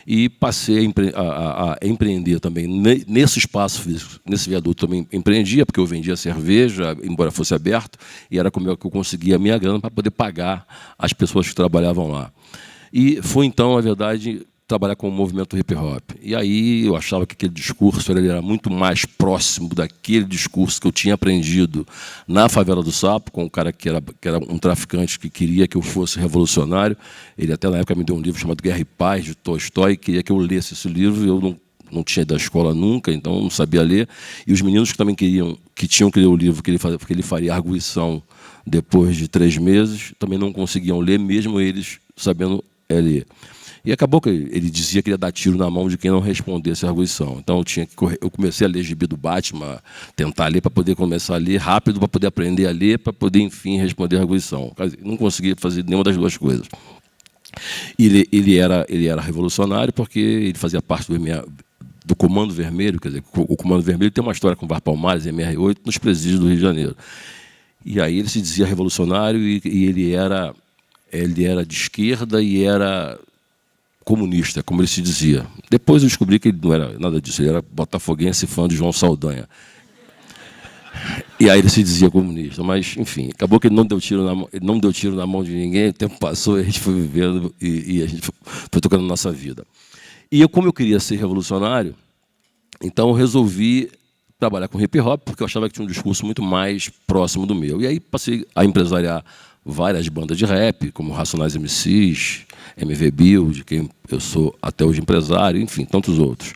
E passei a empreender também nesse espaço físico, nesse viaduto também empreendia, porque eu vendia cerveja, embora fosse aberto, e era como que eu conseguia a minha grana para poder pagar as pessoas que trabalhavam lá. E foi, então, na verdade, trabalhar com o movimento hip-hop. E aí eu achava que aquele discurso ele era muito mais próximo daquele discurso que eu tinha aprendido na Favela do Sapo, com um cara que era um traficante que queria que eu fosse revolucionário. Ele até na época me deu um livro chamado Guerra e Paz, de Tolstói, queria que eu lesse esse livro, eu não tinha ido da escola nunca, então não sabia ler. E os meninos que também tinham que ler o livro, que ele faria arguição depois de 3 meses, também não conseguiam ler, mesmo eles sabendo ler. E acabou que ele dizia que ia dar tiro na mão de quem não respondesse a arguição. Então eu comecei a ler gibi do Batman, tentar ler para poder começar a ler rápido, para poder aprender a ler, para poder, enfim, responder a arguição. Não conseguia fazer nenhuma das duas coisas. Ele era revolucionário porque ele fazia parte do Comando Vermelho, quer dizer, o Comando Vermelho tem uma história com VAR Palmares, MR8, nos presídios do Rio de Janeiro. E aí ele se dizia revolucionário e ele era de esquerda e era comunista, como ele se dizia. Depois eu descobri que ele não era nada disso, ele era botafoguense, fã de João Saldanha. E aí ele se dizia comunista, mas, enfim, acabou que ele não deu tiro na mão de ninguém, o tempo passou, a gente foi vivendo e a gente foi tocando a nossa vida. E eu, como eu queria ser revolucionário, então eu resolvi trabalhar com hip-hop, porque eu achava que tinha um discurso muito mais próximo do meu. E aí passei a empresariar várias bandas de rap, como Racionais MCs, MV Bill, de quem eu sou até hoje empresário, enfim, tantos outros.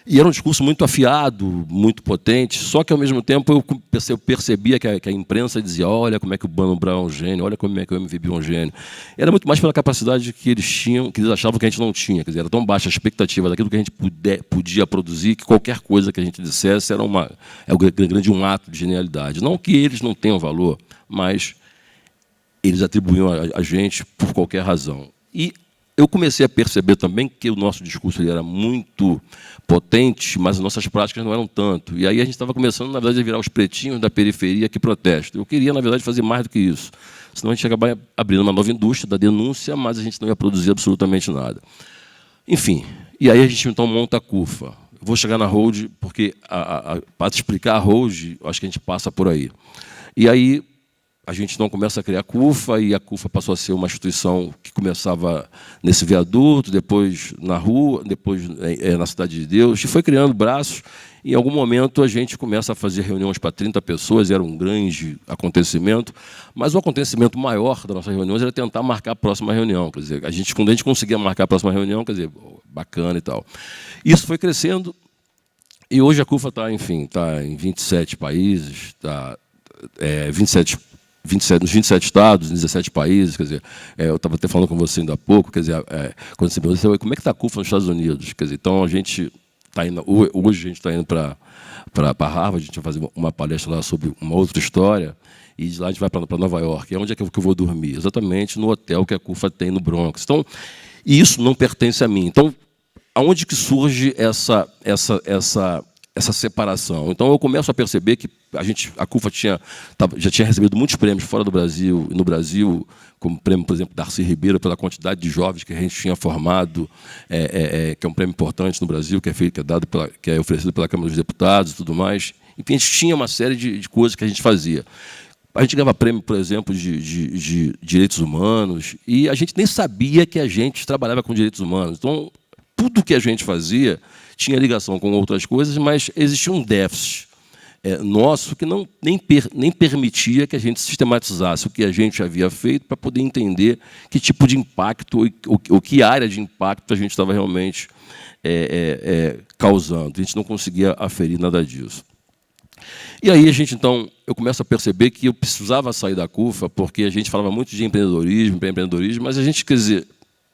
E era um discurso muito afiado, muito potente, só que, ao mesmo tempo, eu percebia que a imprensa dizia: olha como é que o Mano Brown é um gênio, olha como é que o MV Bill é um gênio. Era muito mais pela capacidade que eles tinham, que eles achavam que a gente não tinha. Quer dizer, era tão baixa a expectativa daquilo que a gente podia produzir, que qualquer coisa que a gente dissesse era um ato de genialidade. Não que eles não tenham valor, mas eles atribuíam a gente por qualquer razão. E eu comecei a perceber também que o nosso discurso ele era muito potente, mas as nossas práticas não eram tanto. E aí a gente estava começando, na verdade, a virar os pretinhos da periferia que protestam. Eu queria, na verdade, fazer mais do que isso. Senão a gente ia acabar abrindo uma nova indústria da denúncia, mas a gente não ia produzir absolutamente nada. Enfim, e aí a gente então monta a CUFA. Vou chegar na Hold, porque para te explicar a Hold, acho que a gente passa por aí. E aí a gente então começa a criar a CUFA, e a CUFA passou a ser uma instituição que começava nesse viaduto, depois na rua, depois na Cidade de Deus, e foi criando braços. Em algum momento a gente começa a fazer reuniões para 30 pessoas, era um grande acontecimento, mas o acontecimento maior das nossas reuniões era tentar marcar a próxima reunião. Quer dizer, quando a gente conseguia marcar a próxima reunião, quer dizer, bacana e tal. Isso foi crescendo, e hoje a CUFA está, enfim, está em 27 países, está nos 27 estados, 17 países, quer dizer, eu estava até falando com você ainda há pouco, quer dizer, quando você me perguntou, como é que está a CUFA nos Estados Unidos? Quer dizer, então a gente está indo, hoje a gente está indo para Harvard, a gente vai fazer uma palestra lá sobre uma outra história, e de lá a gente vai para Nova York. E onde é que eu vou dormir? Exatamente no hotel que a CUFA tem no Bronx. Então, e isso não pertence a mim. Então, aonde que surge essa separação? Então, eu começo a perceber que a CUFA já tinha recebido muitos prêmios fora do Brasil, e no Brasil, como prêmio, por exemplo, Darcy Ribeiro, pela quantidade de jovens que a gente tinha formado, que é um prêmio importante no Brasil, que é oferecido pela Câmara dos Deputados e tudo mais. Enfim, a gente tinha uma série de coisas que a gente fazia. A gente ganhava prêmio, por exemplo, de direitos humanos, e a gente nem sabia que a gente trabalhava com direitos humanos. Então, tudo que a gente fazia tinha ligação com outras coisas, mas existia um déficit nosso que nem permitia que a gente sistematizasse o que a gente havia feito para poder entender que tipo de impacto, ou que área de impacto a gente estava realmente causando. A gente não conseguia aferir nada disso. E aí então, eu começo a perceber que eu precisava sair da CUFA, porque a gente falava muito de empreendedorismo, mas a gente, quer dizer,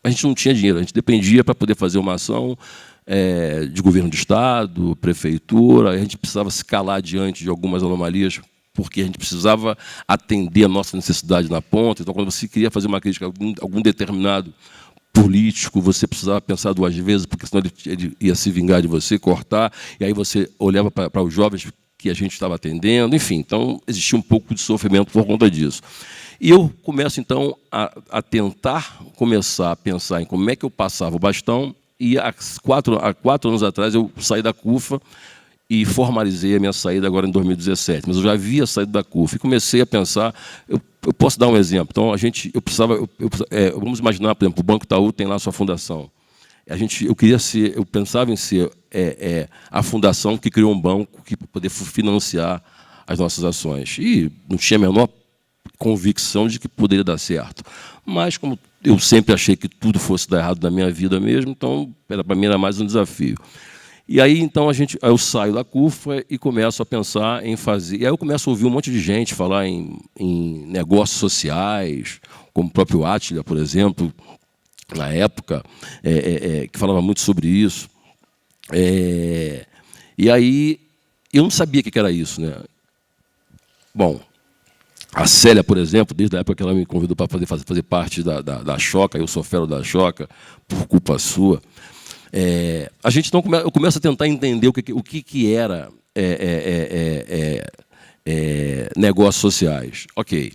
a gente não tinha dinheiro, a gente dependia para poder fazer uma ação de governo de Estado, prefeitura, a gente precisava se calar diante de algumas anomalias, porque a gente precisava atender a nossa necessidade na ponta. Então, quando você queria fazer uma crítica a algum determinado político, você precisava pensar duas vezes, porque senão ele ia se vingar de você, cortar, e aí você olhava para os jovens que a gente estava atendendo, enfim, então existia um pouco de sofrimento por conta disso. E eu começo, então, a tentar começar a pensar em como é que eu passava o bastão, e há 4 anos atrás eu saí da CUFA e formalizei a minha saída agora em 2017, mas eu já havia saído da CUFA e comecei a pensar, eu posso dar um exemplo, então vamos imaginar, por exemplo, o Banco Itaú tem lá a sua fundação. Eu pensava em ser a fundação que criou um banco que poder financiar as nossas ações. E não tinha a menor convicção de que poderia dar certo. Mas, como eu sempre achei que tudo fosse dar errado na minha vida mesmo, então, para mim, era mais um desafio. E aí, então, eu saio da CUFA e começo a pensar em fazer... E aí eu começo a ouvir um monte de gente falar em negócios sociais, como o próprio Átila, por exemplo, na época, que falava muito sobre isso. E aí, eu não sabia o que era isso, né? Bom, a Célia, por exemplo, desde a época que ela me convidou para fazer parte da Choca, eu sou fero da Choca, por culpa sua, eu começo a tentar entender o que era negócios sociais. Ok.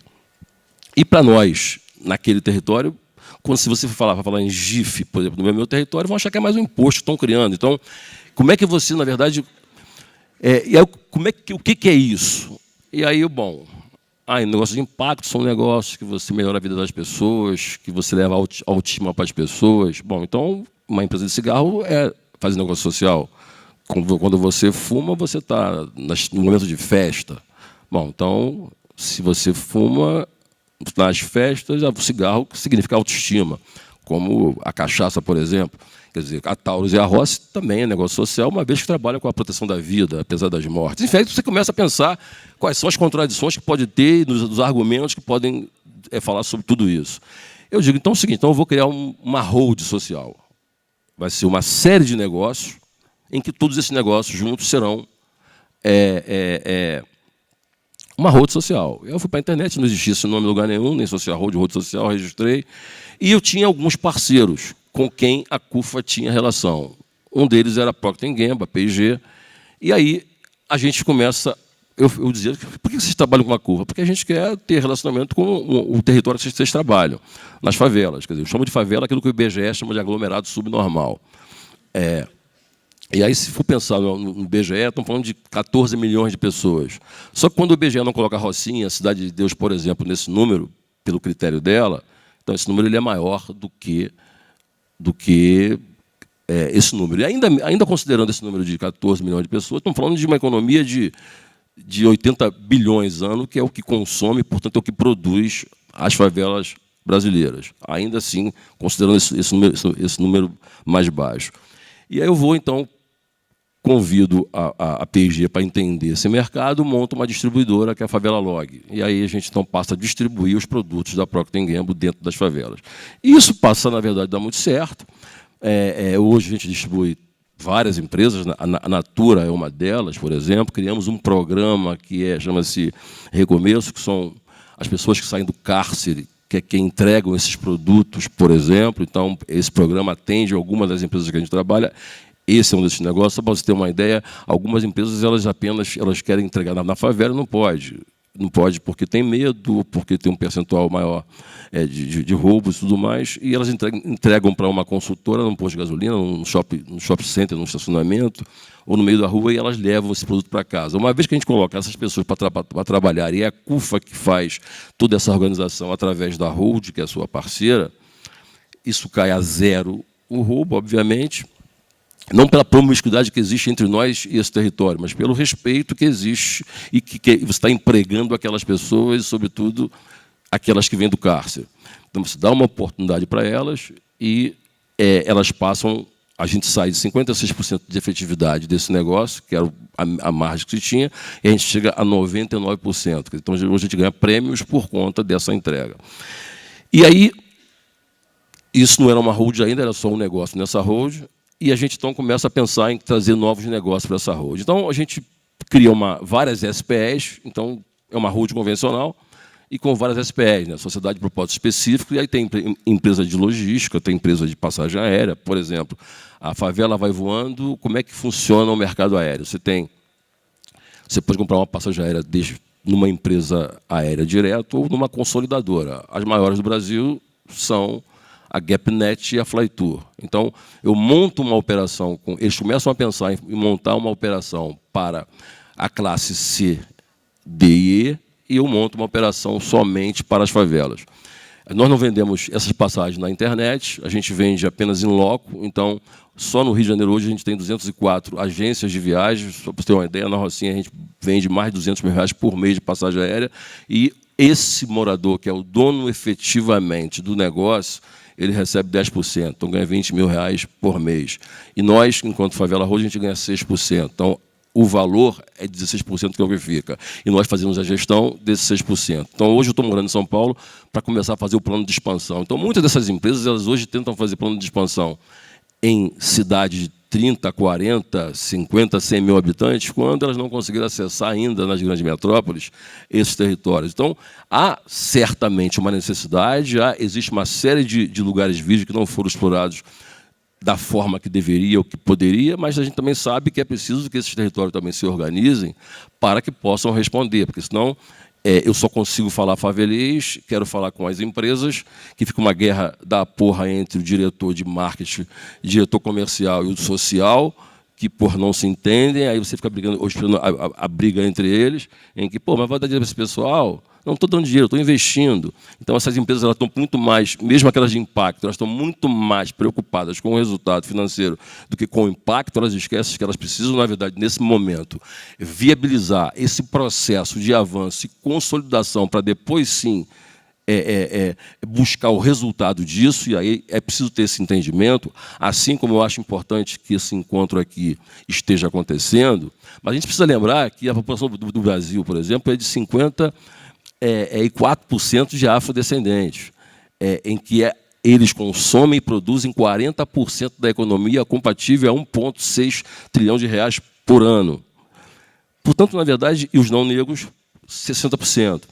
E para nós, naquele território, se você for falar em GIF, por exemplo, no meu território, vão achar que é mais um imposto que estão criando. Então, como é que você, na verdade... o que é isso? E aí, negócios de impacto são negócios que você melhora a vida das pessoas, que você leva autoestima para as pessoas. Bom, então, uma empresa de cigarro faz negócio social. Quando você fuma, você está no momento de festa. Bom, então, se você fuma, nas festas, o cigarro significa autoestima, como a cachaça, por exemplo. Quer dizer, a Taurus e a Rossi também é negócio social, uma vez que trabalham com a proteção da vida, apesar das mortes. Enfim, aí você começa a pensar quais são as contradições que pode ter, nos argumentos que podem falar sobre tudo isso. Eu digo, então é o seguinte, então eu vou criar uma hold social. Vai ser uma série de negócios em que todos esses negócios juntos serão uma hold social. Eu fui para a internet, não existia esse nome em lugar nenhum, nem social hold social, registrei. E eu tinha alguns parceiros com quem a CUFA tinha relação. Um deles era a Procter & Gamble, a P&G. E aí a gente começa... Eu dizia, por que vocês trabalham com a CUFA? Porque a gente quer ter relacionamento com o território que vocês trabalham, nas favelas. Quer dizer, eu chamo de favela aquilo que o IBGE chama de aglomerado subnormal. E aí, se for pensar no IBGE, estão falando de 14 milhões de pessoas. Só que quando o IBGE não coloca a Rocinha, a Cidade de Deus, por exemplo, nesse número, pelo critério dela, então esse número ele é maior do que esse número. E ainda considerando esse número de 14 milhões de pessoas, estão falando de uma economia de 80 bilhões ano, que é o que consome, portanto, é o que produz as favelas brasileiras. Ainda assim, considerando esse número mais baixo. E aí eu vou, então, convido a P&G para entender esse mercado, monto uma distribuidora, que é a Favela Log. E aí a gente, então, passa a distribuir os produtos da Procter & Gamble dentro das favelas. E isso passa, na verdade, a dar muito certo. Hoje a gente distribui várias empresas, a Natura é uma delas, por exemplo. Criamos um programa que chama-se Recomeço, que são as pessoas que saem do cárcere, que entregam esses produtos, por exemplo. Então, esse programa atende algumas das empresas que a gente trabalha. Esse é um desses negócios. Só para você ter uma ideia, algumas empresas elas querem entregar na favela, não pode. Não pode porque tem medo, porque tem um percentual maior de roubos e tudo mais, e elas entregam para uma consultora, num posto de gasolina, num shopping center, num estacionamento, ou no meio da rua, e elas levam esse produto para casa. Uma vez que a gente coloca essas pessoas para trabalhar, e é a CUFA que faz toda essa organização através da Hold, que é a sua parceira, isso cai a zero o roubo, obviamente, não pela promiscuidade que existe entre nós e esse território, mas pelo respeito que existe e que você está empregando aquelas pessoas, sobretudo aquelas que vêm do cárcere. Então, você dá uma oportunidade para elas e elas passam... A gente sai de 56% de efetividade desse negócio, que era a margem que se tinha, e a gente chega a 99%. Então, hoje a gente ganha prêmios por conta dessa entrega. E aí, isso não era uma hold ainda, era só um negócio nessa hold, e a gente, então, começa a pensar em trazer novos negócios para essa hold. Então, a gente cria várias SPEs, então, é uma hold convencional, e com várias SPEs, né? Sociedade de Propósito Específico, e aí tem empresa de logística, tem empresa de passagem aérea, por exemplo. A favela vai voando, como é que funciona o mercado aéreo? Você pode comprar uma passagem aérea numa empresa aérea direto ou numa consolidadora. As maiores do Brasil são a GapNet e a Flytour. Então, eu monto uma operação, eles começam a pensar em montar uma operação para a classe C, D e E, e eu monto uma operação somente para as favelas. Nós não vendemos essas passagens na internet, a gente vende apenas em loco, então, só no Rio de Janeiro hoje a gente tem 204 agências de viagens, só para você ter uma ideia, na Rocinha a gente vende mais de R$200 mil por mês de passagem aérea, e esse morador, que é o dono efetivamente do negócio, ele recebe 10%, então ganha R$20 mil por mês. E nós, enquanto Favela Hold, a gente ganha 6%. Então, o valor é 16% que é o que fica. E nós fazemos a gestão desses 6%. Então, hoje eu estou morando em São Paulo para começar a fazer o plano de expansão. Então, muitas dessas empresas, elas hoje tentam fazer plano de expansão em cidades de 30, 40, 50, 100 mil habitantes, quando elas não conseguiram acessar ainda nas grandes metrópoles esses territórios. Então, há certamente uma necessidade, existe uma série de lugares virgens que não foram explorados da forma que deveria ou que poderia, mas a gente também sabe que é preciso que esses territórios também se organizem para que possam responder, porque senão eu só consigo falar favelês, quero falar com as empresas, que fica uma guerra da porra entre o diretor de marketing, diretor comercial e o social, que por não se entendem, aí você fica brigando, ou esperando a briga entre eles, em que, mas vai dar dinheiro para esse pessoal? Não estou dando dinheiro, estou investindo. Então, essas empresas elas estão muito mais, mesmo aquelas de impacto, elas estão muito mais preocupadas com o resultado financeiro do que com o impacto. Elas esquecem que elas precisam, na verdade, nesse momento, viabilizar esse processo de avanço e consolidação para depois, sim, buscar o resultado disso, e aí é preciso ter esse entendimento, assim como eu acho importante que esse encontro aqui esteja acontecendo, mas a gente precisa lembrar que a população do Brasil, por exemplo, é de 54% de afrodescendentes, em que eles consomem e produzem 40% da economia compatível a 1,6 trilhão de reais por ano. Portanto, na verdade, e os não negros, 60%.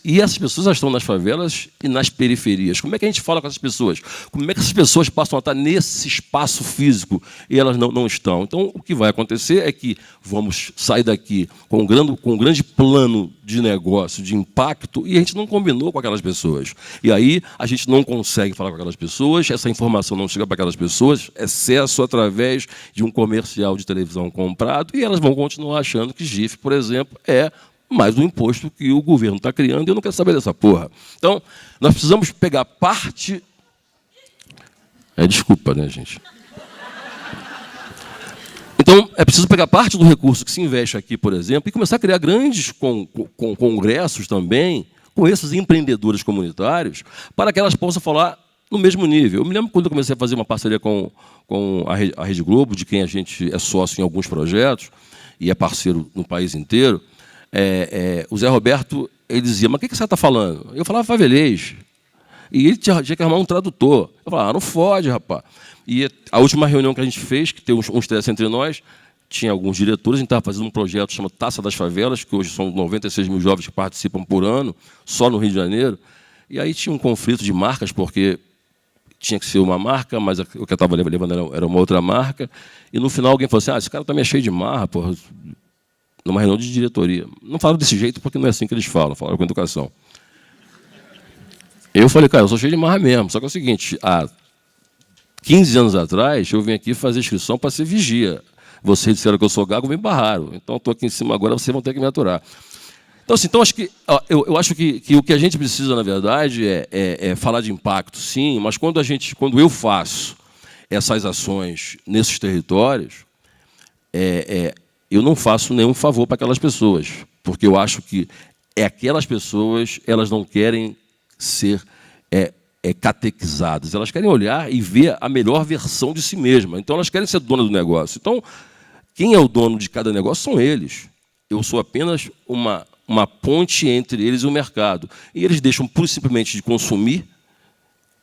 E essas pessoas estão nas favelas e nas periferias. Como é que a gente fala com essas pessoas? Como é que essas pessoas passam a estar nesse espaço físico e elas não estão? Então, o que vai acontecer é que vamos sair daqui com um grande plano de negócio, de impacto, e a gente não combinou com aquelas pessoas. E aí a gente não consegue falar com aquelas pessoas, essa informação não chega para aquelas pessoas, excesso através de um comercial de televisão comprado, e elas vão continuar achando que GIF, por exemplo, é mais um imposto que o governo está criando, e eu não quero saber dessa porra. Então, nós precisamos pegar parte... desculpa, né, gente? Então, é preciso pegar parte do recurso que se investe aqui, por exemplo, e começar a criar grandes congressos também com esses empreendedores comunitários, para que elas possam falar no mesmo nível. Eu me lembro quando eu comecei a fazer uma parceria com a Rede Globo, de quem a gente é sócio em alguns projetos, e é parceiro no país inteiro. O Zé Roberto, ele dizia, mas o que você está falando? Eu falava favelês. E ele tinha que arrumar um tradutor. Eu falava, não fode, rapaz. E a última reunião que a gente fez, que tem uns testes entre nós, tinha alguns diretores, a gente estava fazendo um projeto chamado Taça das Favelas, que hoje são 96 mil jovens que participam por ano, só no Rio de Janeiro. E aí tinha um conflito de marcas, porque tinha que ser uma marca, mas o que eu estava levando era uma outra marca. E no final alguém falou assim, esse cara está meio cheio de marra, porra. Numa reunião de diretoria. Não falaram desse jeito porque não é assim que eles falam, falaram com educação. Eu falei, cara, eu sou cheio de marra mesmo, só que é o seguinte, há 15 anos atrás, eu vim aqui fazer inscrição para ser vigia. Vocês disseram que eu sou gago, me barraram. Então, estou aqui em cima agora, vocês vão ter que me aturar. Então, assim, acho que, eu acho que o que a gente precisa, na verdade, é falar de impacto, sim, mas quando eu faço essas ações nesses territórios, eu não faço nenhum favor para aquelas pessoas, porque eu acho que aquelas pessoas, elas não querem ser catequizadas, elas querem olhar e ver a melhor versão de si mesma. Então, elas querem ser donas do negócio. Então, quem é o dono de cada negócio são eles. Eu sou apenas uma ponte entre eles e o mercado. E eles deixam, pura e simplesmente, de consumir,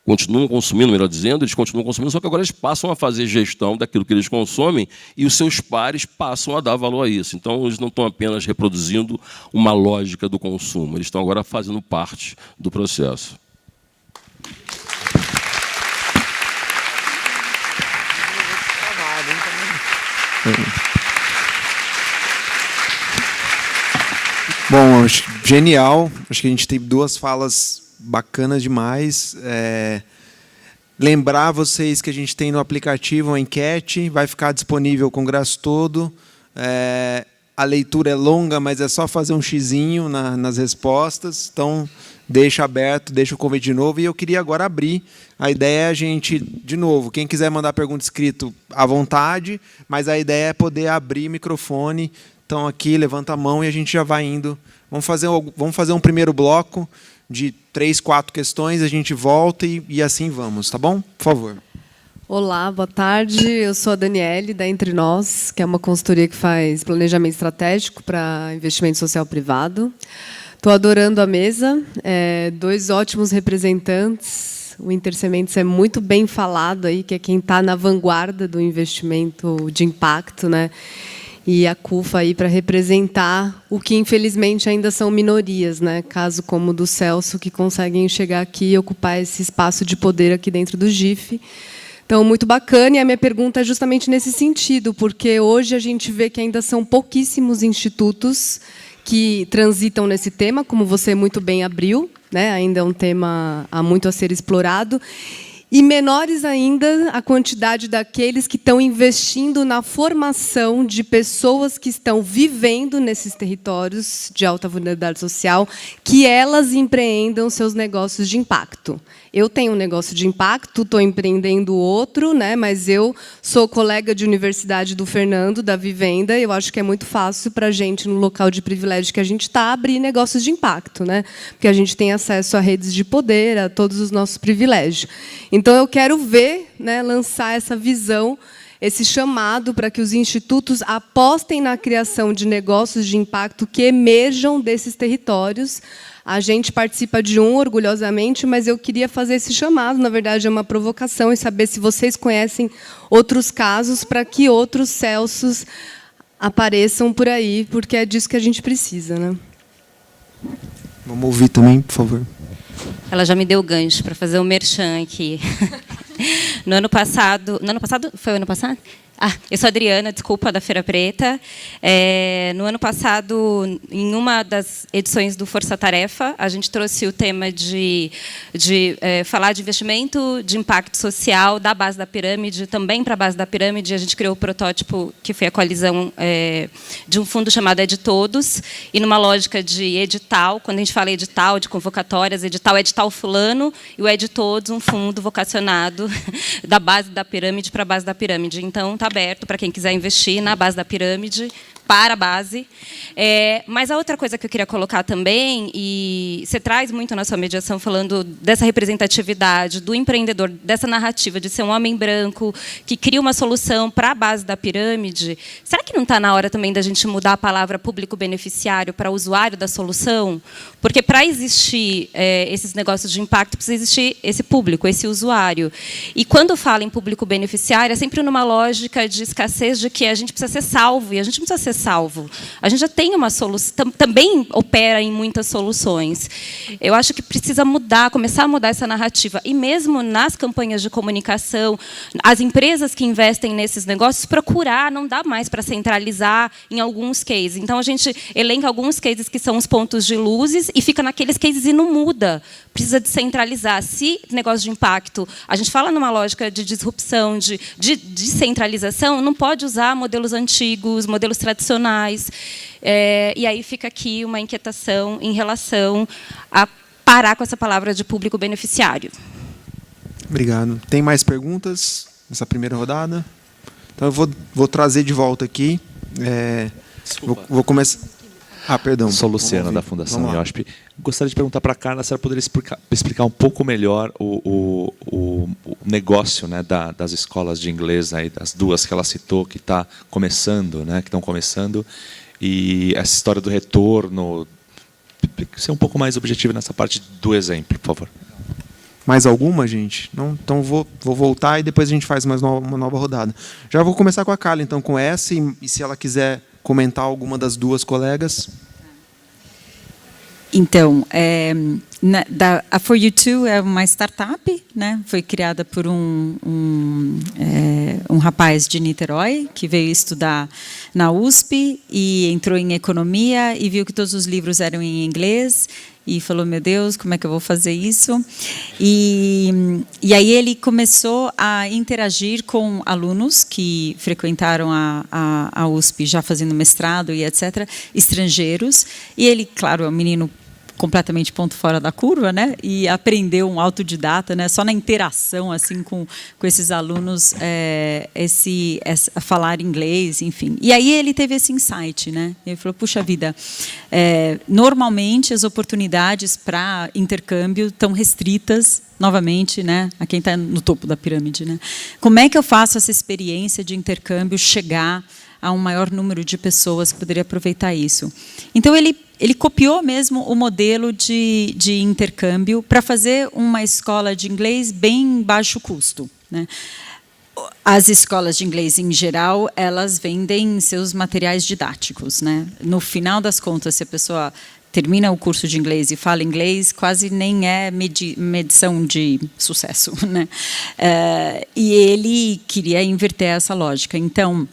continuam consumindo, melhor dizendo, eles continuam consumindo, só que agora eles passam a fazer gestão daquilo que eles consomem e os seus pares passam a dar valor a isso. Então, eles não estão apenas reproduzindo uma lógica do consumo, eles estão agora fazendo parte do processo. Bom, genial. Acho que a gente teve duas falas bacanas demais. Lembrar vocês que a gente tem no aplicativo uma enquete, vai ficar disponível o congresso todo. A leitura é longa, mas é só fazer um xizinho nas respostas. Então, deixa aberto, deixa o convite de novo. E eu queria agora abrir. A ideia é a gente, de novo, quem quiser mandar pergunta escrito, à vontade, mas a ideia é poder abrir microfone. Então, aqui, levanta a mão e a gente já vai indo. Vamos fazer um primeiro bloco de 3, 4 questões, a gente volta e assim vamos, tá bom? Por favor. Olá, boa tarde. Eu sou a Daniele, da Entre Nós, que é uma consultoria que faz planejamento estratégico para investimento social privado. Estou adorando a mesa, 2 ótimos representantes. O Intersementes é muito bem falado, aí, que é quem está na vanguarda do investimento de impacto, né? E a CUFA aí para representar o que, infelizmente, ainda são minorias, né? Caso como o do Celso, que conseguem chegar aqui e ocupar esse espaço de poder aqui dentro do GIF. Então, muito bacana. E a minha pergunta é justamente nesse sentido, porque hoje a gente vê que ainda são pouquíssimos institutos que transitam nesse tema, como você muito bem abriu, né? Ainda é um tema há muito a ser explorado. E menores ainda a quantidade daqueles que estão investindo na formação de pessoas que estão vivendo nesses territórios de alta vulnerabilidade social, que elas empreendam seus negócios de impacto. eu tenho um negócio de impacto, estou empreendendo outro, né? Mas eu sou colega de universidade do Fernando, da Vivenda, e eu acho que é muito fácil para a gente, no local de privilégio que a gente está, abrir negócios de impacto, né? Porque a gente tem acesso a redes de poder, a todos os nossos privilégios. Então, eu quero ver, né, lançar essa visão, esse chamado para que os institutos apostem na criação de negócios de impacto que emerjam desses territórios. A gente participa de um, orgulhosamente, mas eu queria fazer esse chamado, na verdade, é uma provocação, e saber se vocês conhecem outros casos para que outros Celsos apareçam por aí, porque é disso que a gente precisa, né? Vamos ouvir também, por favor. Ela já me deu o gancho para fazer o merchan aqui. No ano passado... Foi o ano passado? Eu sou a Adriana, desculpa, da Feira Preta. No ano passado, em uma das edições do Força Tarefa, a gente trouxe o tema de falar de investimento de impacto social da base da pirâmide, também para a base da pirâmide. A gente criou o protótipo, que foi a coalizão de um fundo chamado EdTodos, e numa lógica de edital, quando a gente fala edital, de convocatórias, edital fulano, e o EdTodos, um fundo vocacionado da base da pirâmide para a base da pirâmide. Então, está aberto para quem quiser investir na base da pirâmide, para a base. Mas a outra coisa que eu queria colocar também, e você traz muito na sua mediação, falando dessa representatividade do empreendedor, dessa narrativa de ser um homem branco que cria uma solução para a base da pirâmide. Será que não está na hora também da gente mudar a palavra público-beneficiário para usuário da solução? Porque, para existir esses negócios de impacto, precisa existir esse público, esse usuário. E, quando fala em público-beneficiário, é sempre numa lógica de escassez, de que a gente precisa ser salvo, e a gente não precisa ser salvo. A gente já tem uma solução, também opera em muitas soluções. Eu acho que precisa mudar, começar a mudar essa narrativa. E mesmo nas campanhas de comunicação, as empresas que investem nesses negócios, procurar, não dá mais para centralizar em alguns cases. Então, a gente elenca alguns cases que são os pontos de luzes e fica naqueles cases e não muda. Precisa descentralizar. Se negócio de impacto, a gente fala numa lógica de disrupção, de descentralização, não pode usar modelos antigos, modelos tradicionais. E aí fica aqui uma inquietação em relação a parar com essa palavra de público beneficiário. Obrigado. Tem mais perguntas nessa primeira rodada? Então, eu vou trazer de volta aqui. Vou começar... perdão. Sou Luciano, da Fundação IOSP. Gostaria de perguntar para a Carla se ela poderia explicar um pouco melhor o negócio, né, das escolas de inglês, aí, das duas que ela citou, que está começando, né, que estão começando, e essa história do retorno. Ser um pouco mais objetivo nessa parte do exemplo, por favor. Mais alguma, gente? Não? Então, vou voltar e depois a gente faz mais uma nova rodada. Já vou começar com a Carla, então, com essa, e se ela quiser comentar alguma das duas colegas. Então, a For You Too é uma startup, né? Foi criada por um rapaz de Niterói, que veio estudar na USP e entrou em economia e viu que todos os livros eram em inglês e falou, meu Deus, como é que eu vou fazer isso? E aí ele começou a interagir com alunos que frequentaram a USP, já fazendo mestrado e etc., estrangeiros. E ele, claro, é um menino completamente ponto fora da curva, né? E aprendeu um autodidata, né? Só na interação assim com esses alunos, a falar inglês, enfim. E aí ele teve esse insight, né? Ele falou, puxa vida, normalmente as oportunidades para intercâmbio estão restritas, novamente, né, a quem está no topo da pirâmide, né? Como é que eu faço essa experiência de intercâmbio chegar a um maior número de pessoas que poderia aproveitar isso? Então, ele copiou mesmo o modelo de intercâmbio para fazer uma escola de inglês bem baixo custo, né? As escolas de inglês, em geral, elas vendem seus materiais didáticos, né? No final das contas, se a pessoa termina o curso de inglês e fala inglês, quase nem é medição de sucesso, né? E ele queria inverter essa lógica. Então,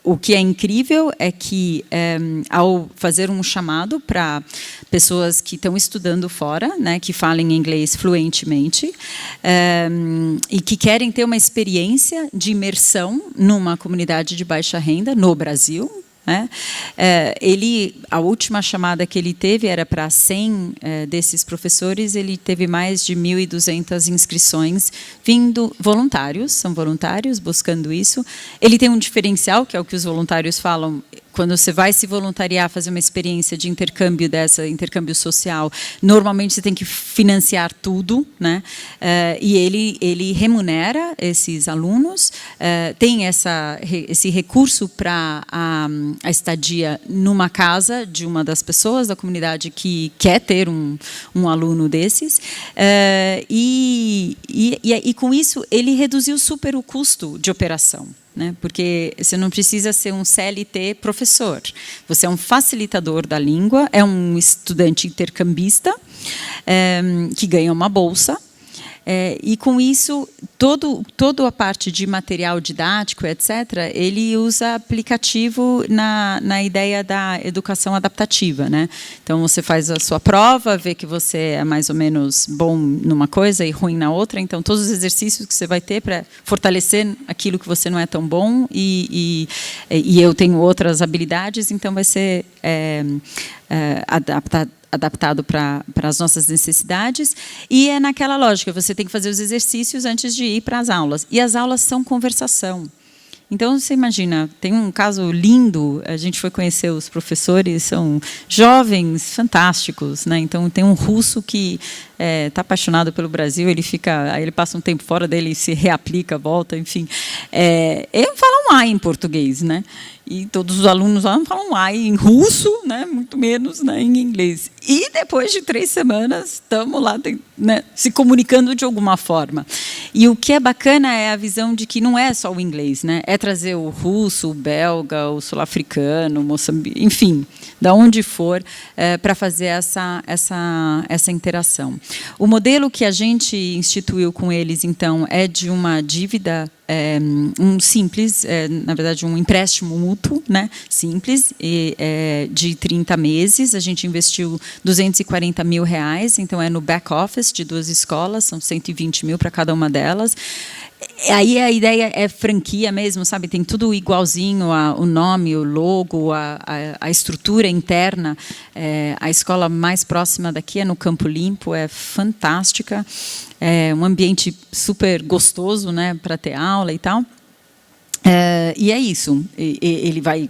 o que é incrível é que, ao fazer um chamado para pessoas que estão estudando fora, né, que falem inglês fluentemente, e que querem ter uma experiência de imersão numa comunidade de baixa renda no Brasil, né? A última chamada que ele teve era para 100 desses professores, ele teve mais de 1.200 inscrições vindo voluntários, são voluntários buscando isso. Ele tem um diferencial, que é o que os voluntários falam, quando você vai se voluntariar, fazer uma experiência de intercâmbio social, normalmente você tem que financiar tudo, né? E ele remunera esses alunos, tem esse recurso para a estadia numa casa de uma das pessoas da comunidade que quer ter um aluno desses, e com isso ele reduziu super o custo de operação. Né? Porque você não precisa ser um CLT professor. Você é um facilitador da língua, é um estudante intercambista que ganha uma bolsa. E com isso, toda a parte de material didático, etc., ele usa aplicativo na ideia da educação adaptativa, né? Então, você faz a sua prova, vê que você é mais ou menos bom numa coisa e ruim na outra. Então, todos os exercícios que você vai ter para fortalecer aquilo que você não é tão bom e eu tenho outras habilidades, então vai ser adaptado para as nossas necessidades, e é naquela lógica, você tem que fazer os exercícios antes de ir para as aulas, e as aulas são conversação. Então, você imagina, tem um caso lindo, a gente foi conhecer os professores, são jovens, fantásticos, né? Então, tem um russo que está apaixonado pelo Brasil, aí ele passa um tempo fora dele, se reaplica, volta, enfim. Ele fala um ai em português, né? E todos os alunos lá não falam ai em russo, né? Muito menos, né, em inglês. E depois de 3 semanas, estamos lá, né, se comunicando de alguma forma. E o que é bacana é a visão de que não é só o inglês, né? É trazer o russo, o belga, o sul-africano, o moçambique, enfim, da onde for, para fazer essa interação. O modelo que a gente instituiu com eles, então, é de uma dívida simples, na verdade, um empréstimo mútuo, né, simples, de 30 meses. A gente investiu R$240 mil, então é no back office de 2 escolas, são 120 mil para cada uma delas. Aí a ideia é franquia mesmo, sabe? Tem tudo igualzinho, o nome, o logo, a estrutura interna. A escola mais próxima daqui é no Campo Limpo, é fantástica. É um ambiente super gostoso, né, para ter aula e tal. E é isso. Ele vai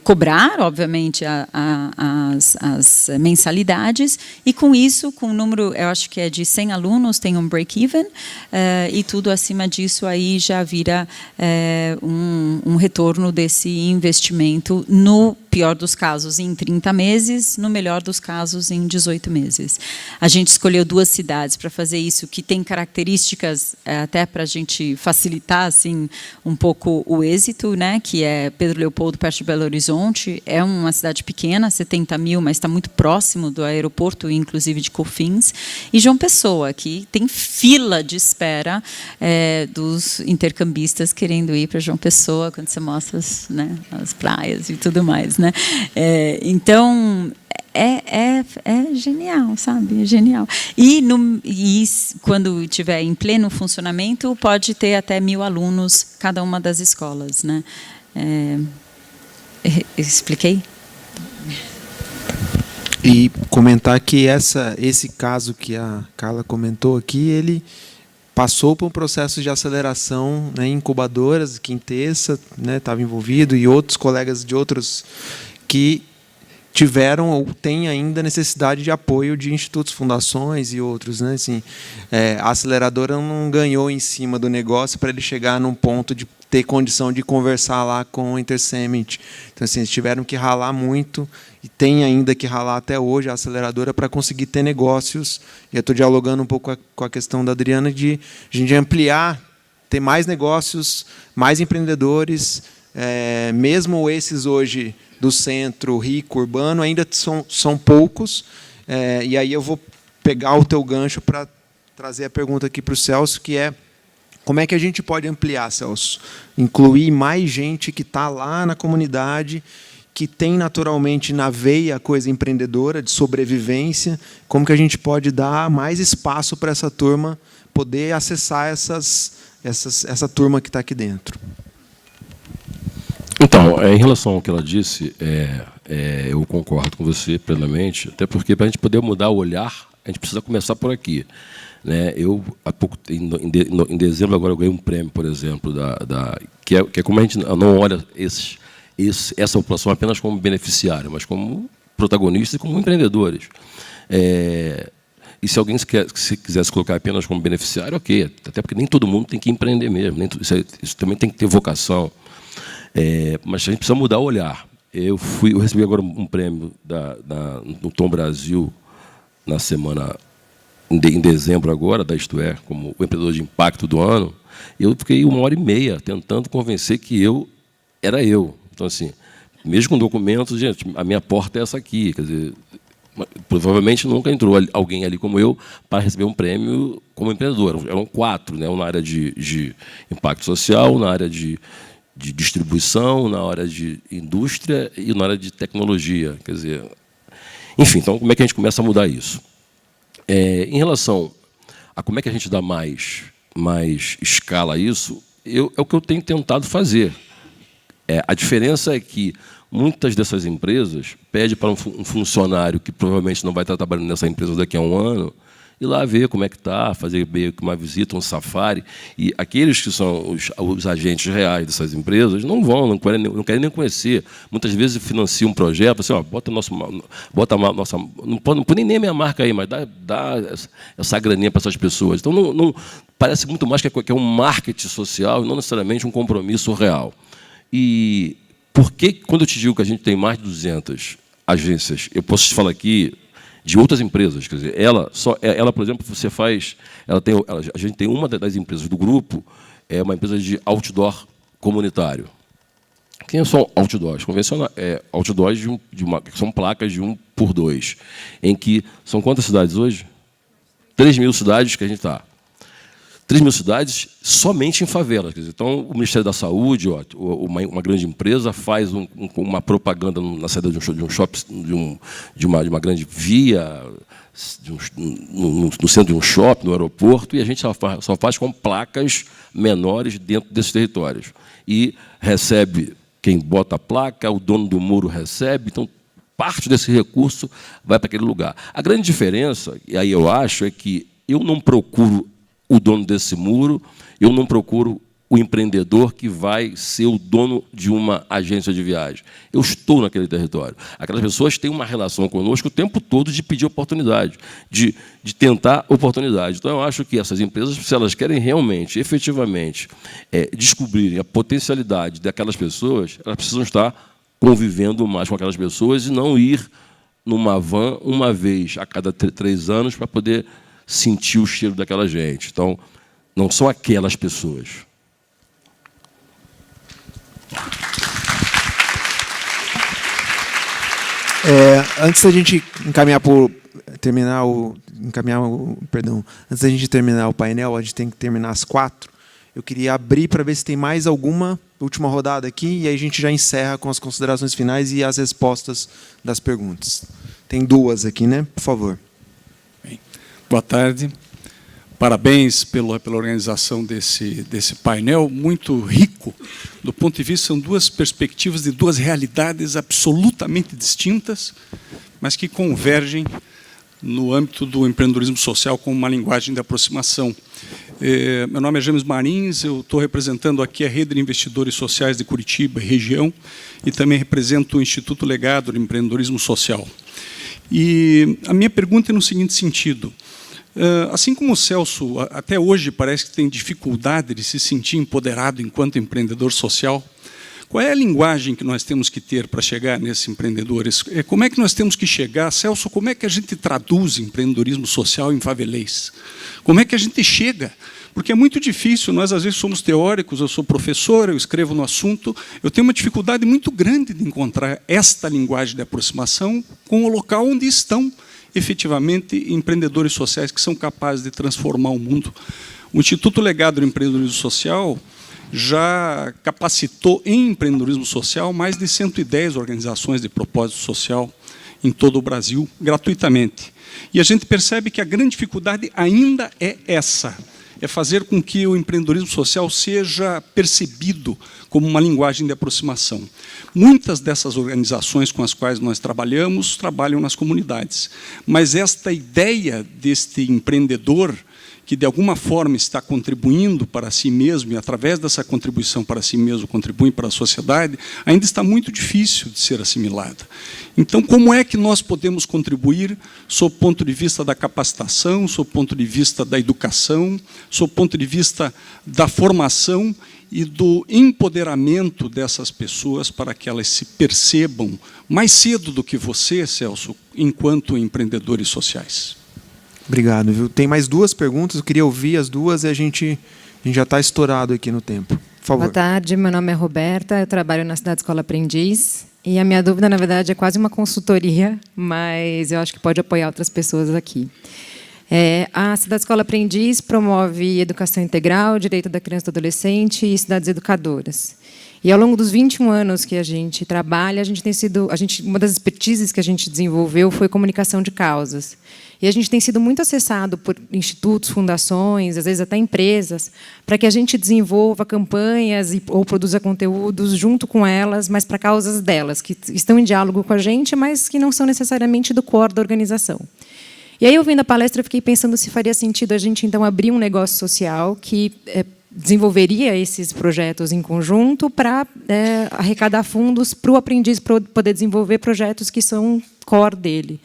cobrar, obviamente, as mensalidades, e com isso, com o número, eu acho que é de 100 alunos, tem um break-even, e tudo acima disso aí já vira um retorno desse investimento, no pior dos casos em 30 meses, no melhor dos casos em 18 meses. A gente escolheu 2 cidades para fazer isso, que tem características até para a gente facilitar assim, um pouco o êxito, né, que é Pedro Leopoldo, perto de Belo Horizonte. É uma cidade pequena, 70 mil, mas está muito próximo do aeroporto, inclusive de Cofins. E João Pessoa, que tem fila de espera dos intercambistas querendo ir para João Pessoa, quando você mostra as praias e tudo mais, né? Então, é genial, sabe? É genial. E quando estiver em pleno funcionamento, pode ter até 1.000 alunos cada uma das escolas, né? Expliquei? E comentar que esse caso que a Carla comentou aqui, ele passou por um processo de aceleração, né, em incubadoras, Quintessa, né, estava envolvido, e outros colegas de outros que tiveram ou têm ainda necessidade de apoio de institutos, fundações e outros, né? Assim, a aceleradora não ganhou em cima do negócio para ele chegar num ponto de ter condição de conversar lá com o InterSummit. Então, assim, eles tiveram que ralar muito, e tem ainda que ralar até hoje a aceleradora para conseguir ter negócios. E eu estou dialogando um pouco com a questão da Adriana de a gente ampliar, ter mais negócios, mais empreendedores, mesmo esses hoje do centro rico, urbano, ainda são poucos. E aí eu vou pegar o teu gancho para trazer a pergunta aqui para o Celso, que é: como é que a gente pode ampliar, Celso? Incluir mais gente que está lá na comunidade, que tem naturalmente na veia a coisa empreendedora, de sobrevivência. Como que a gente pode dar mais espaço para essa turma poder acessar essa turma que está aqui dentro? Então, em relação ao que ela disse, eu concordo com você plenamente, até porque, para a gente poder mudar o olhar, a gente precisa começar por aqui. Né? Eu, há pouco, em dezembro, agora eu ganhei um prêmio, por exemplo, que é como a gente não olha essa população apenas como beneficiária, mas como protagonistas e como empreendedores. E se alguém se quisesse colocar apenas como beneficiário, ok, até porque nem todo mundo tem que empreender mesmo, isso também tem que ter vocação. Mas a gente precisa mudar o olhar. Eu recebi agora um prêmio no Tom Brasil, na semana, em dezembro agora, da Isto É, como o empreendedor de impacto do ano. Eu fiquei 1h30 tentando convencer que eu era eu. Então, assim, mesmo com documentos, gente, a minha porta é essa aqui. Quer dizer, provavelmente nunca entrou alguém ali como eu para receber um prêmio como empreendedor. Eram 4, né? Um na área de impacto social, na área de distribuição, na área de indústria e na área de tecnologia. Quer dizer, enfim, então como é que a gente começa a mudar isso? Em relação a como é que a gente dá mais escala a isso, é o que eu tenho tentado fazer. A diferença é que muitas dessas empresas pedem para um funcionário que provavelmente não vai estar trabalhando nessa empresa daqui a um ano, ir lá ver como é que está, fazer uma visita, um safari. E aqueles que são os agentes reais dessas empresas não vão, não querem nem conhecer. Muitas vezes financiam um projeto, assim, ó, bota a nossa... Não põe nem a minha marca aí, mas dá essa graninha para essas pessoas. Então, não parece muito mais que é um marketing social e não necessariamente um compromisso real. E por que, quando eu te digo que a gente tem mais de 200 agências, eu posso te falar aqui de outras empresas, quer dizer, ela, por exemplo, a gente tem uma das empresas do grupo, é uma empresa de outdoor comunitário. Quem são outdoors? Outdoors que são placas de 1x2, em que são quantas cidades hoje? 3.000 cidades que a gente está. 3.000 cidades somente em favelas. Quer dizer, então, o Ministério da Saúde, uma grande empresa, faz uma propaganda na saída de um shopping, de uma grande via, no centro de um shopping, no aeroporto, e a gente só faz com placas menores dentro desses territórios. E recebe quem bota a placa, o dono do muro recebe, então, parte desse recurso vai para aquele lugar. A grande diferença, e aí eu acho, é que eu não procuro o dono desse muro, eu não procuro o empreendedor que vai ser o dono de uma agência de viagem. Eu estou naquele território. Aquelas pessoas têm uma relação conosco o tempo todo de pedir oportunidade, de tentar oportunidade. Então, eu acho que essas empresas, se elas querem realmente, efetivamente, descobrirem a potencialidade daquelas pessoas, elas precisam estar convivendo mais com aquelas pessoas e não ir numa van uma vez a cada 3 anos para poder sentir o cheiro daquela gente. Então, não são aquelas pessoas. Antes da gente antes da gente terminar o painel, a gente tem que terminar às 4. Eu queria abrir para ver se tem mais alguma última rodada aqui, e aí a gente já encerra com as considerações finais e as respostas das perguntas. Tem 2 aqui, né? Por favor. Boa tarde. Parabéns pela organização desse painel, muito rico. Do ponto de vista, são 2 perspectivas de 2 realidades absolutamente distintas, mas que convergem no âmbito do empreendedorismo social com uma linguagem de aproximação. Meu nome é James Marins, eu estou representando aqui a Rede de Investidores Sociais de Curitiba e região, e também represento o Instituto Legado de Empreendedorismo Social. E a minha pergunta é no seguinte sentido: assim como o Celso, até hoje, parece que tem dificuldade de se sentir empoderado enquanto empreendedor social, qual é a linguagem que nós temos que ter para chegar nesses empreendedores? Como é que nós temos que chegar? Celso, como é que a gente traduz empreendedorismo social em favelês? Como é que a gente chega? Porque é muito difícil, nós às vezes somos teóricos, eu sou professor, eu escrevo no assunto, eu tenho uma dificuldade muito grande de encontrar esta linguagem de aproximação com o local onde estão efetivamente empreendedores sociais que são capazes de transformar o mundo. O Instituto Legado do Empreendedorismo Social já capacitou em empreendedorismo social mais de 110 organizações de propósito social em todo o Brasil, gratuitamente. E a gente percebe que a grande dificuldade ainda é essa, é fazer com que o empreendedorismo social seja percebido como uma linguagem de aproximação. Muitas dessas organizações com as quais nós trabalhamos, trabalham nas comunidades. Mas esta ideia deste empreendedor, que de alguma forma está contribuindo para si mesmo, e através dessa contribuição para si mesmo contribui para a sociedade, ainda está muito difícil de ser assimilada. Então, como é que nós podemos contribuir sob o ponto de vista da capacitação, sob o ponto de vista da educação, sob o ponto de vista da formação e do empoderamento dessas pessoas para que elas se percebam mais cedo do que você, Celso, enquanto empreendedores sociais? Obrigado, viu? Tem mais 2 perguntas, eu queria ouvir as 2 e a gente já está estourado aqui no tempo. Por favor. Boa tarde, meu nome é Roberta, eu trabalho na Cidade Escola Aprendiz, e a minha dúvida, na verdade, é quase uma consultoria, mas eu acho que pode apoiar outras pessoas aqui. A Cidade Escola Aprendiz promove educação integral, direito da criança e do adolescente e cidades educadoras. E ao longo dos 21 anos que a gente trabalha, uma das expertises que a gente desenvolveu foi comunicação de causas. E a gente tem sido muito acessado por institutos, fundações, às vezes até empresas, para que a gente desenvolva campanhas ou produza conteúdos junto com elas, mas para causas delas, que estão em diálogo com a gente, mas que não são necessariamente do core da organização. E aí, ouvindo a palestra, eu fiquei pensando se faria sentido a gente, então, abrir um negócio social que desenvolveria esses projetos em conjunto para arrecadar fundos para o aprendiz poder desenvolver projetos que são core dele.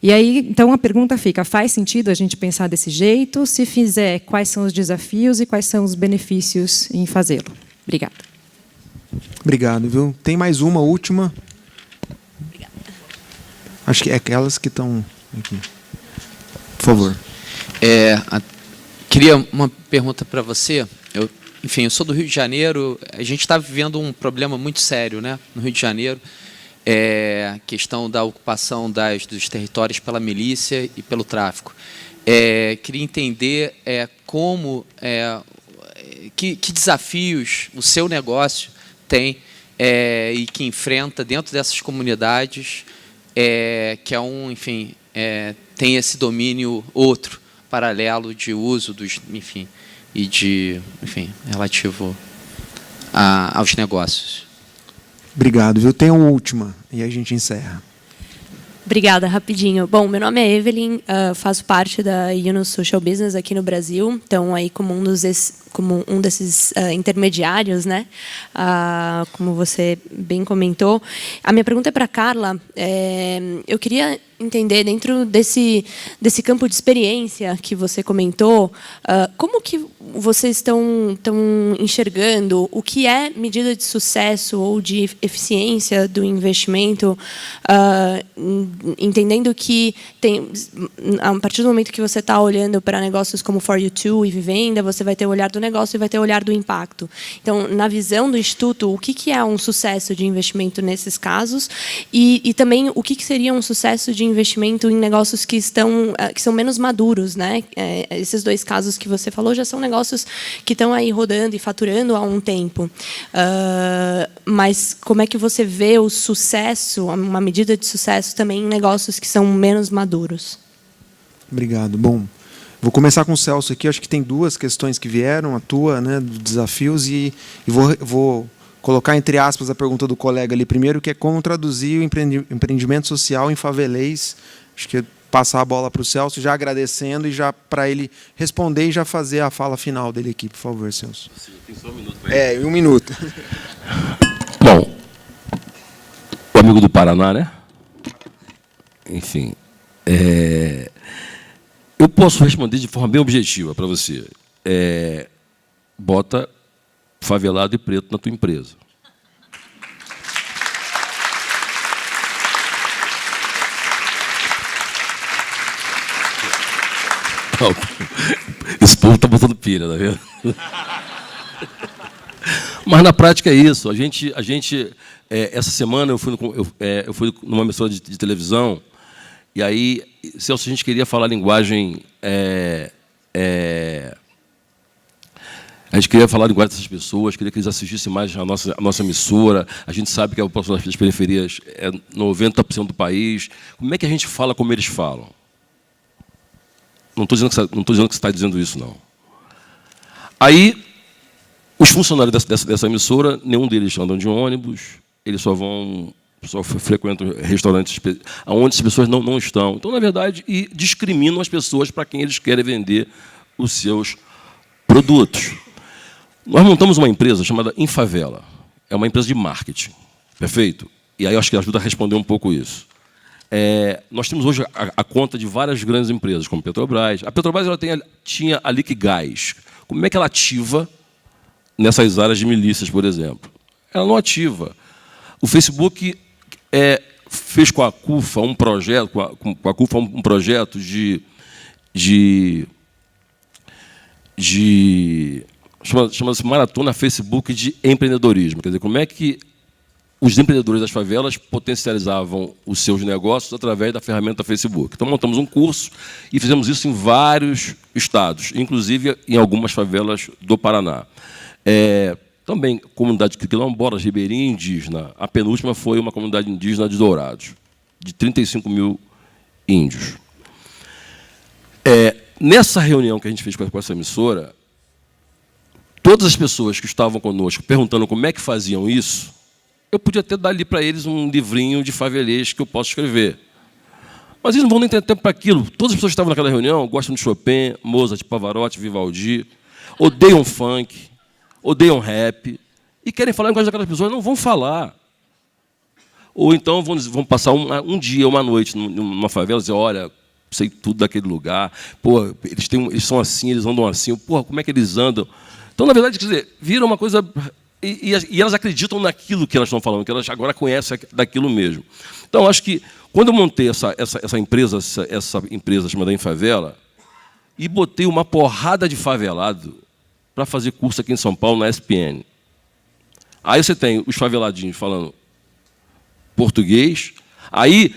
E aí, então, a pergunta fica, faz sentido a gente pensar desse jeito? Se fizer, quais são os desafios e quais são os benefícios em fazê-lo? Obrigada. Obrigado, viu? Tem mais uma última. Obrigada. Acho que é aquelas que estão aqui. Por favor. Queria uma pergunta para você. Enfim, eu sou do Rio de Janeiro. A gente está vivendo um problema muito sério, né, no Rio de Janeiro. A questão da ocupação dos territórios pela milícia e pelo tráfico. Queria entender como, que desafios o seu negócio tem e que enfrenta dentro dessas comunidades, que enfim, tem esse domínio outro, paralelo de uso relativo aos negócios. Obrigado, viu? Tem uma última e a gente encerra. Obrigada, rapidinho. Bom, meu nome é Evelyn, faço parte da Yunus Social Business aqui no Brasil, então aí como um desses intermediários, né? Como você bem comentou. A minha pergunta é para a Carla. Eu queria entender, dentro desse campo de experiência que você comentou, como que vocês estão enxergando o que é medida de sucesso ou de eficiência do investimento, entendendo que a partir do momento que você está olhando para negócios como For You Too e Vivenda, você vai ter o olhar do negócio e vai ter o olhar do impacto. Então, na visão do Instituto, o que é um sucesso de investimento nesses casos e também o que seria um sucesso de investimento em negócios que são menos maduros, né? Esses 2 casos que você falou já são negócios que estão aí rodando e faturando há um tempo. Mas como é que você vê o sucesso, uma medida de sucesso também em negócios que são menos maduros? Obrigado. Bom, vou começar com o Celso aqui. Acho que tem 2 questões que vieram, a tua, né, dos desafios, e vou colocar entre aspas a pergunta do colega ali primeiro, que é como traduzir o empreendimento social em favelês. Acho que passar a bola para o Celso, já agradecendo e já para ele responder e já fazer a fala final dele aqui, por favor, Celso. Sim, tem só 1 minuto. 1 minuto. Bom, o amigo do Paraná, né? Enfim, eu posso responder de forma bem objetiva para você. Bota favelado e preto na tua empresa. Esse povo está botando pilha, tá vendo? Mas na prática é isso. A gente essa semana eu fui numa emissora de televisão e aí, Celso, a gente queria falar linguagem a gente queria falar a linguagem dessas pessoas, queria que eles assistissem mais a nossa emissora. A gente sabe que a população das periferias é 90% do país. Como é que a gente fala como eles falam? Não estou dizendo que você está dizendo isso, não. Aí, os funcionários dessa emissora, nenhum deles andam de ônibus, eles só frequentam restaurantes onde as pessoas não estão. Então, na verdade, discriminam as pessoas para quem eles querem vender os seus produtos. Nós montamos uma empresa chamada Infavela. É uma empresa de marketing, perfeito? E aí eu acho que ajuda a responder um pouco isso. Nós temos hoje a conta de várias grandes empresas, como a Petrobras. A Petrobras ela tinha a Liquigás. Como é que ela ativa nessas áreas de milícias, por exemplo? Ela não ativa. O Facebook fez com a CUFA um projeto, chama-se Maratona Facebook de Empreendedorismo. Quer dizer, como é que os empreendedores das favelas potencializavam os seus negócios através da ferramenta Facebook. Então, montamos um curso e fizemos isso em vários estados, inclusive em algumas favelas do Paraná. Também, comunidade quilombolas, ribeirinha e indígena. A penúltima foi uma comunidade indígena de Dourados, de 35 mil índios. Nessa reunião que a gente fez com essa emissora, todas as pessoas que estavam conosco perguntando como é que faziam isso, eu podia até dar ali para eles um livrinho de favelês que eu posso escrever. Mas eles não vão nem ter tempo para aquilo. Todas as pessoas que estavam naquela reunião gostam de Chopin, Mozart, Pavarotti, Vivaldi, odeiam funk, odeiam rap, e querem falar em linguagem daquelas pessoas, não vão falar. Ou então vão passar um dia, uma noite numa favela e dizer, olha, sei tudo daquele lugar, pô, eles são assim, eles andam assim, porra, como é que eles andam? Então, na verdade, quer dizer, vira uma coisa... E elas acreditam naquilo que elas estão falando, que elas agora conhecem daquilo mesmo. Então, acho que, quando eu montei essa empresa chamada Infavela, e botei uma porrada de favelado para fazer curso aqui em São Paulo, na SPN. Aí você tem os faveladinhos falando português. Aí,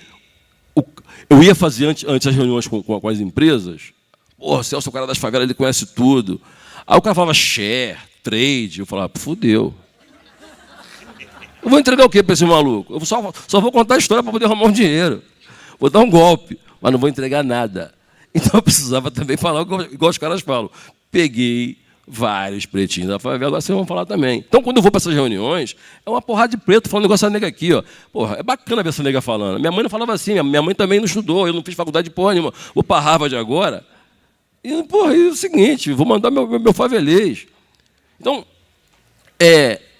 eu ia fazer antes as reuniões com as empresas. Porra, Celso, o cara das favelas, ele conhece tudo. Aí o cara falava share, trade. Eu falava, fudeu. Eu vou entregar o quê para esse maluco? Eu só vou contar a história para poder arrumar um dinheiro. Vou dar um golpe, mas não vou entregar nada. Então eu precisava também falar igual os caras falam. Peguei vários pretinhos da favela, agora vocês vão falar também. Então, quando eu vou para essas reuniões, é uma porrada de preto falando negócio da nega aqui. Ó. Porra, é bacana ver essa nega falando. Minha mãe não falava assim, minha mãe também não estudou, eu não fiz faculdade de porra nenhuma. Vou para Harvard agora. E, porra, é o seguinte, vou mandar meu favelês. Então,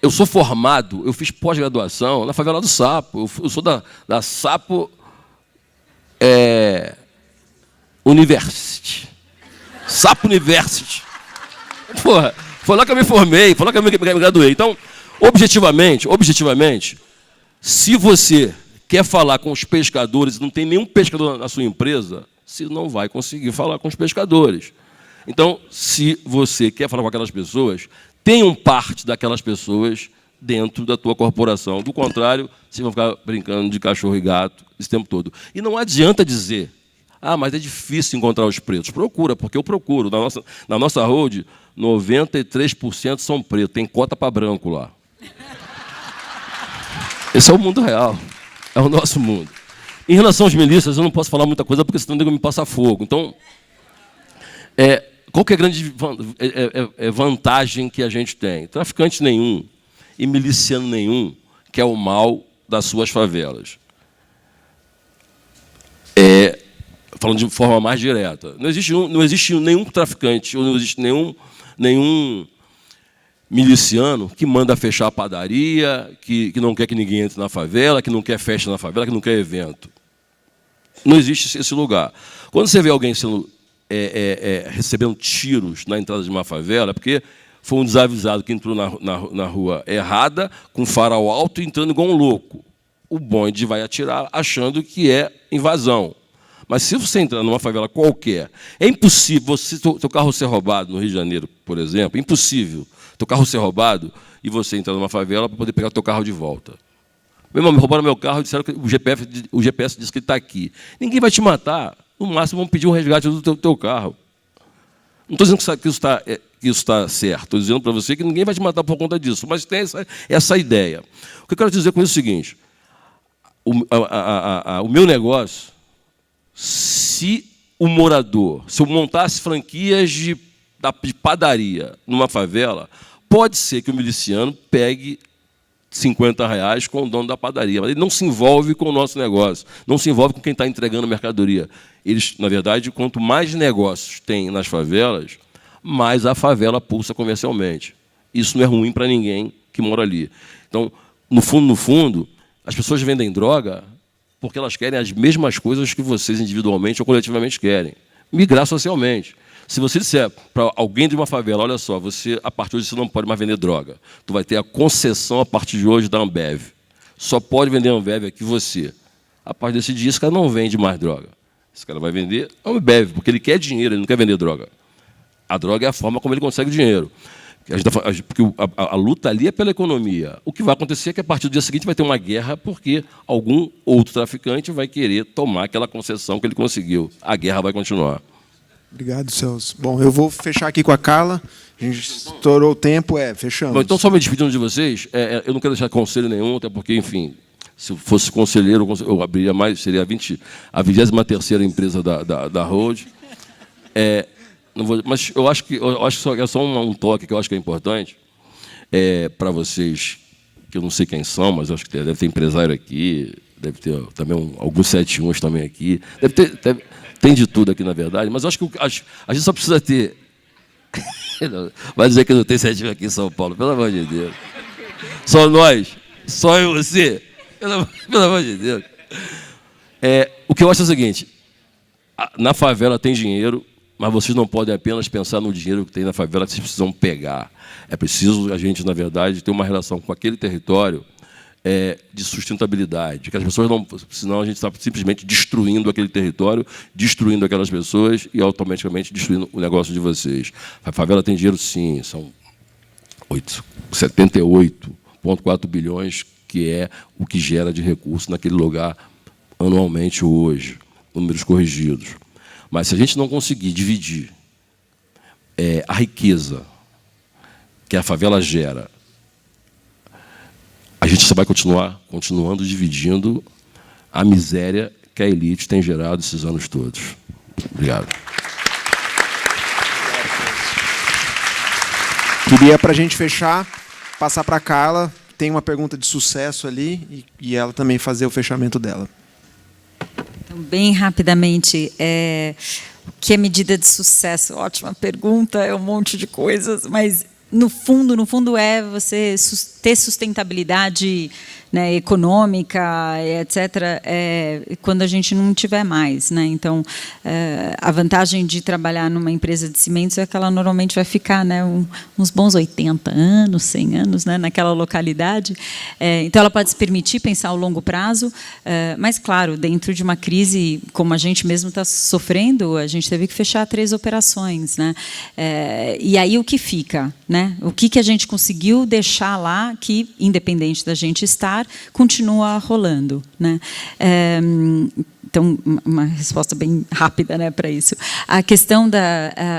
eu sou formado, eu fiz pós-graduação na favela do Sapo. Eu sou da Sapo University. Sapo University. Porra, foi lá que eu me formei, foi lá que eu me graduei. Então, objetivamente, se você quer falar com os pescadores e não tem nenhum pescador na sua empresa, você não vai conseguir falar com os pescadores. Então, se você quer falar com aquelas pessoas, tenham parte daquelas pessoas dentro da tua corporação. Do contrário, vocês vão ficar brincando de cachorro e gato esse tempo todo. E não adianta dizer, mas é difícil encontrar os pretos. Procura, porque eu procuro. Na nossa road, 93% são pretos. Tem cota para branco lá. Esse é o mundo real. É o nosso mundo. Em relação às milícias, eu não posso falar muita coisa, porque senão eu me passa fogo. Então, qual que é a grande vantagem que a gente tem? Traficante nenhum e miliciano nenhum quer o mal das suas favelas. Falando de forma mais direta. Não existe nenhum traficante, ou não existe nenhum miliciano que manda fechar a padaria, que não quer que ninguém entre na favela, que não quer festa na favela, que não quer evento. Não existe esse lugar. Quando você vê alguém recebendo tiros na entrada de uma favela, é porque foi um desavisado que entrou na rua errada, com farol alto, entrando igual um louco. O bonde vai atirar achando que é invasão. Mas se você entrar numa favela qualquer, é impossível seu carro ser roubado no Rio de Janeiro, por exemplo, é impossível teu carro ser roubado e você entrar numa favela para poder pegar o teu carro de volta. Meu irmão, me roubaram meu carro e disseram que o GPS disse que ele está aqui. Ninguém vai te matar. No máximo, vão pedir um resgate do teu carro. Não estou dizendo que isso está certo. Estou dizendo para você que ninguém vai te matar por conta disso. Mas tem essa ideia. O que eu quero dizer com isso é o seguinte. O meu negócio, se eu montasse franquias de padaria numa favela, pode ser que o miliciano pegue R$50 com o dono da padaria, mas ele não se envolve com o nosso negócio, não se envolve com quem está entregando mercadoria. Eles, na verdade, quanto mais negócios tem nas favelas, mais a favela pulsa comercialmente. Isso não é ruim para ninguém que mora ali. Então, no fundo, as pessoas vendem droga porque elas querem as mesmas coisas que vocês individualmente ou coletivamente querem. Migrar socialmente. Se você disser para alguém de uma favela, olha só, você, a partir de hoje você não pode mais vender droga. Tu vai ter a concessão a partir de hoje da Ambev. Só pode vender Ambev aqui você. A partir desse dia, esse cara não vende mais droga. Esse cara vai vender Ambev, porque ele quer dinheiro, ele não quer vender droga. A droga é a forma como ele consegue dinheiro. Porque a luta ali é pela economia. O que vai acontecer é que, a partir do dia seguinte, vai ter uma guerra porque algum outro traficante vai querer tomar aquela concessão que ele conseguiu. A guerra vai continuar. Obrigado, Celso. Bom, eu vou fechar aqui com a Carla. A gente estourou o tempo, fechamos. Bom, então, só me despedindo de vocês, eu não quero deixar conselho nenhum, até porque, enfim, se eu fosse conselheiro, eu abriria mais, seria a 23ª empresa da Road. Não vou, mas eu acho que é só um toque que eu acho que é importante para vocês, que eu não sei quem são, mas eu acho que deve ter empresário aqui, deve ter também alguns 71 também aqui, tem de tudo aqui, na verdade, mas eu acho que a gente só precisa ter... Vai dizer que não tem 71 aqui em São Paulo, pelo amor de Deus. Só nós, só eu e você, pelo amor de Deus. O que eu acho é o seguinte, na favela tem dinheiro, mas vocês não podem apenas pensar no dinheiro que tem na favela, que vocês precisam pegar. É preciso a gente, na verdade, ter uma relação com aquele território de sustentabilidade, que as pessoas não... Senão a gente está simplesmente destruindo aquele território, destruindo aquelas pessoas e automaticamente destruindo o negócio de vocês. A favela tem dinheiro, sim, são 78,4 bilhões, que é o que gera de recurso naquele lugar anualmente hoje, números corrigidos. Mas se a gente não conseguir dividir a riqueza que a favela gera, a gente só vai continuando dividindo a miséria que a elite tem gerado esses anos todos. Obrigado. Queria, para a gente fechar, passar para a Carla. Tem uma pergunta de sucesso ali e ela também fazer o fechamento dela. Bem rapidamente, o que é medida de sucesso? Ótima pergunta, é um monte de coisas, mas no fundo é você ter sustentabilidade, né, econômica, etc., quando a gente não tiver mais, né? Então, a vantagem de trabalhar numa empresa de cimentos é que ela normalmente vai ficar, né, uns bons 80 anos, 100 anos, né, naquela localidade. Então, ela pode se permitir pensar ao longo prazo, mas, claro, dentro de uma crise como a gente mesmo está sofrendo, a gente teve que fechar 3 operações, né? E aí o que fica, né? O que a gente conseguiu deixar lá que, independente da gente estar, continua rolando, né? Então, uma resposta bem rápida, né, para isso. A questão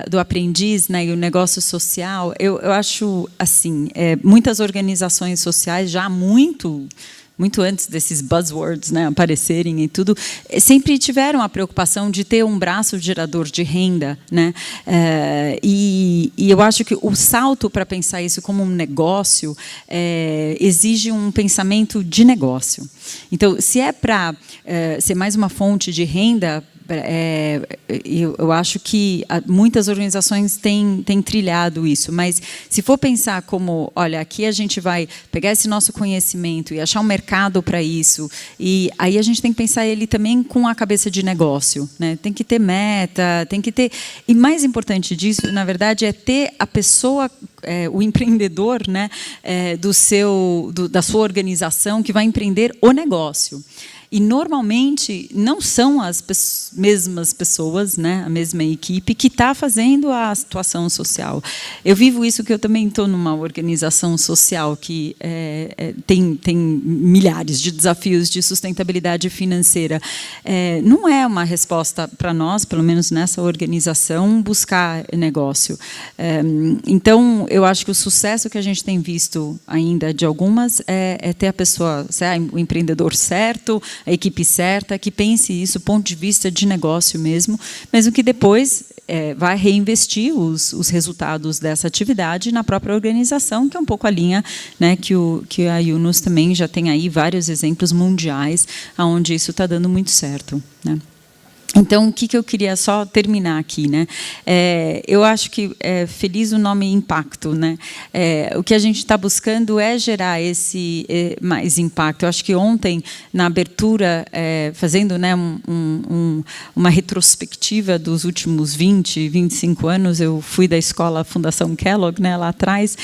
do aprendiz, né, e o negócio social, eu acho assim, muitas organizações sociais já muito antes desses buzzwords, né, aparecerem e tudo, sempre tiveram a preocupação de ter um braço gerador de renda, né? E eu acho que o salto para pensar isso como um negócio exige um pensamento de negócio. Então, se é para ser mais uma fonte de renda, eu acho que muitas organizações têm trilhado isso, mas se for pensar como, olha, aqui a gente vai pegar esse nosso conhecimento e achar um mercado para isso, e aí a gente tem que pensar ele também com a cabeça de negócio, né? Tem que ter meta, tem que ter... E mais importante disso, na verdade, é ter a pessoa, o empreendedor, né, da sua organização que vai empreender o negócio. E, normalmente, não são as mesmas pessoas, né, a mesma equipe, que está fazendo a atuação social. Eu vivo isso, que eu também estou numa organização social que tem milhares de desafios de sustentabilidade financeira. Não é uma resposta para nós, pelo menos nessa organização, buscar negócio. Então, eu acho que o sucesso que a gente tem visto ainda de algumas é ter a pessoa, o empreendedor certo, a equipe certa, que pense isso do ponto de vista de negócio mesmo, mas o que depois vai reinvestir os resultados dessa atividade na própria organização, que é um pouco a linha, né, que a Yunus também já tem aí vários exemplos mundiais onde isso está dando muito certo, né? Então, o que eu queria só terminar aqui, né? Eu acho que feliz o nome impacto, né? O que a gente está buscando é gerar esse mais impacto. Eu acho que ontem, na abertura, fazendo, né, uma retrospectiva dos últimos 20, 25 anos, eu fui da escola Fundação Kellogg, né, lá atrás.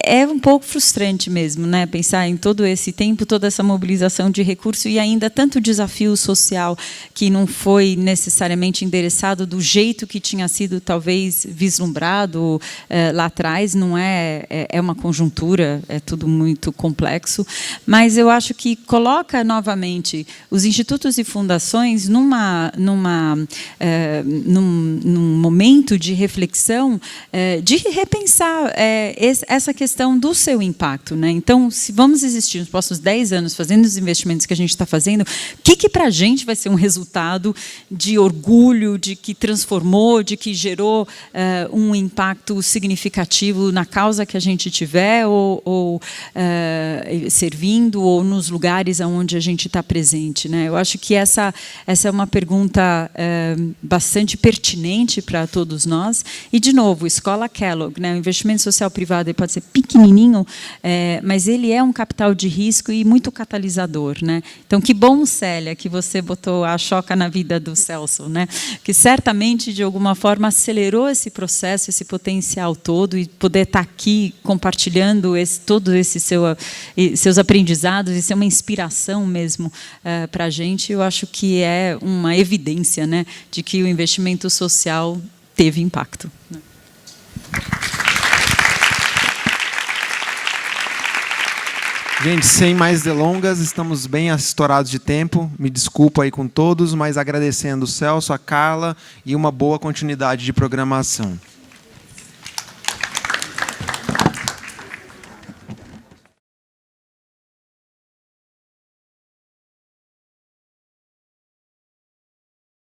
É um pouco frustrante mesmo, né? Pensar em todo esse tempo, toda essa mobilização de recurso e ainda tanto desafio social que não foi necessariamente endereçado do jeito que tinha sido talvez vislumbrado lá atrás. Não é uma conjuntura, é tudo muito complexo, mas eu acho que coloca novamente os institutos e fundações num momento de reflexão, de repensar essa questão do seu impacto, né? Então, se vamos existir nos próximos 10 anos fazendo os investimentos que a gente está fazendo, o que para a gente vai ser um resultado de orgulho, de que transformou, de que gerou um impacto significativo na causa que a gente tiver, ou servindo, ou nos lugares onde a gente está presente, né? Eu acho que essa é uma pergunta bastante pertinente para todos nós. E, de novo, Escola Kellogg, né? O investimento social privado ele pode ser pequenininho, mas ele é um capital de risco e muito catalisador, né? Então, que bom, Célia, que você botou a Choca na vida do Celso, né? Que certamente, de alguma forma, acelerou esse processo, esse potencial todo, e poder estar aqui compartilhando todos esses seus aprendizados e ser uma inspiração mesmo para a gente, eu acho que é uma evidência, né, de que o investimento social teve impacto, né? Gente, sem mais delongas, estamos bem estourados de tempo. Me desculpo aí com todos, mas agradecendo o Celso, a Carla e uma boa continuidade de programação.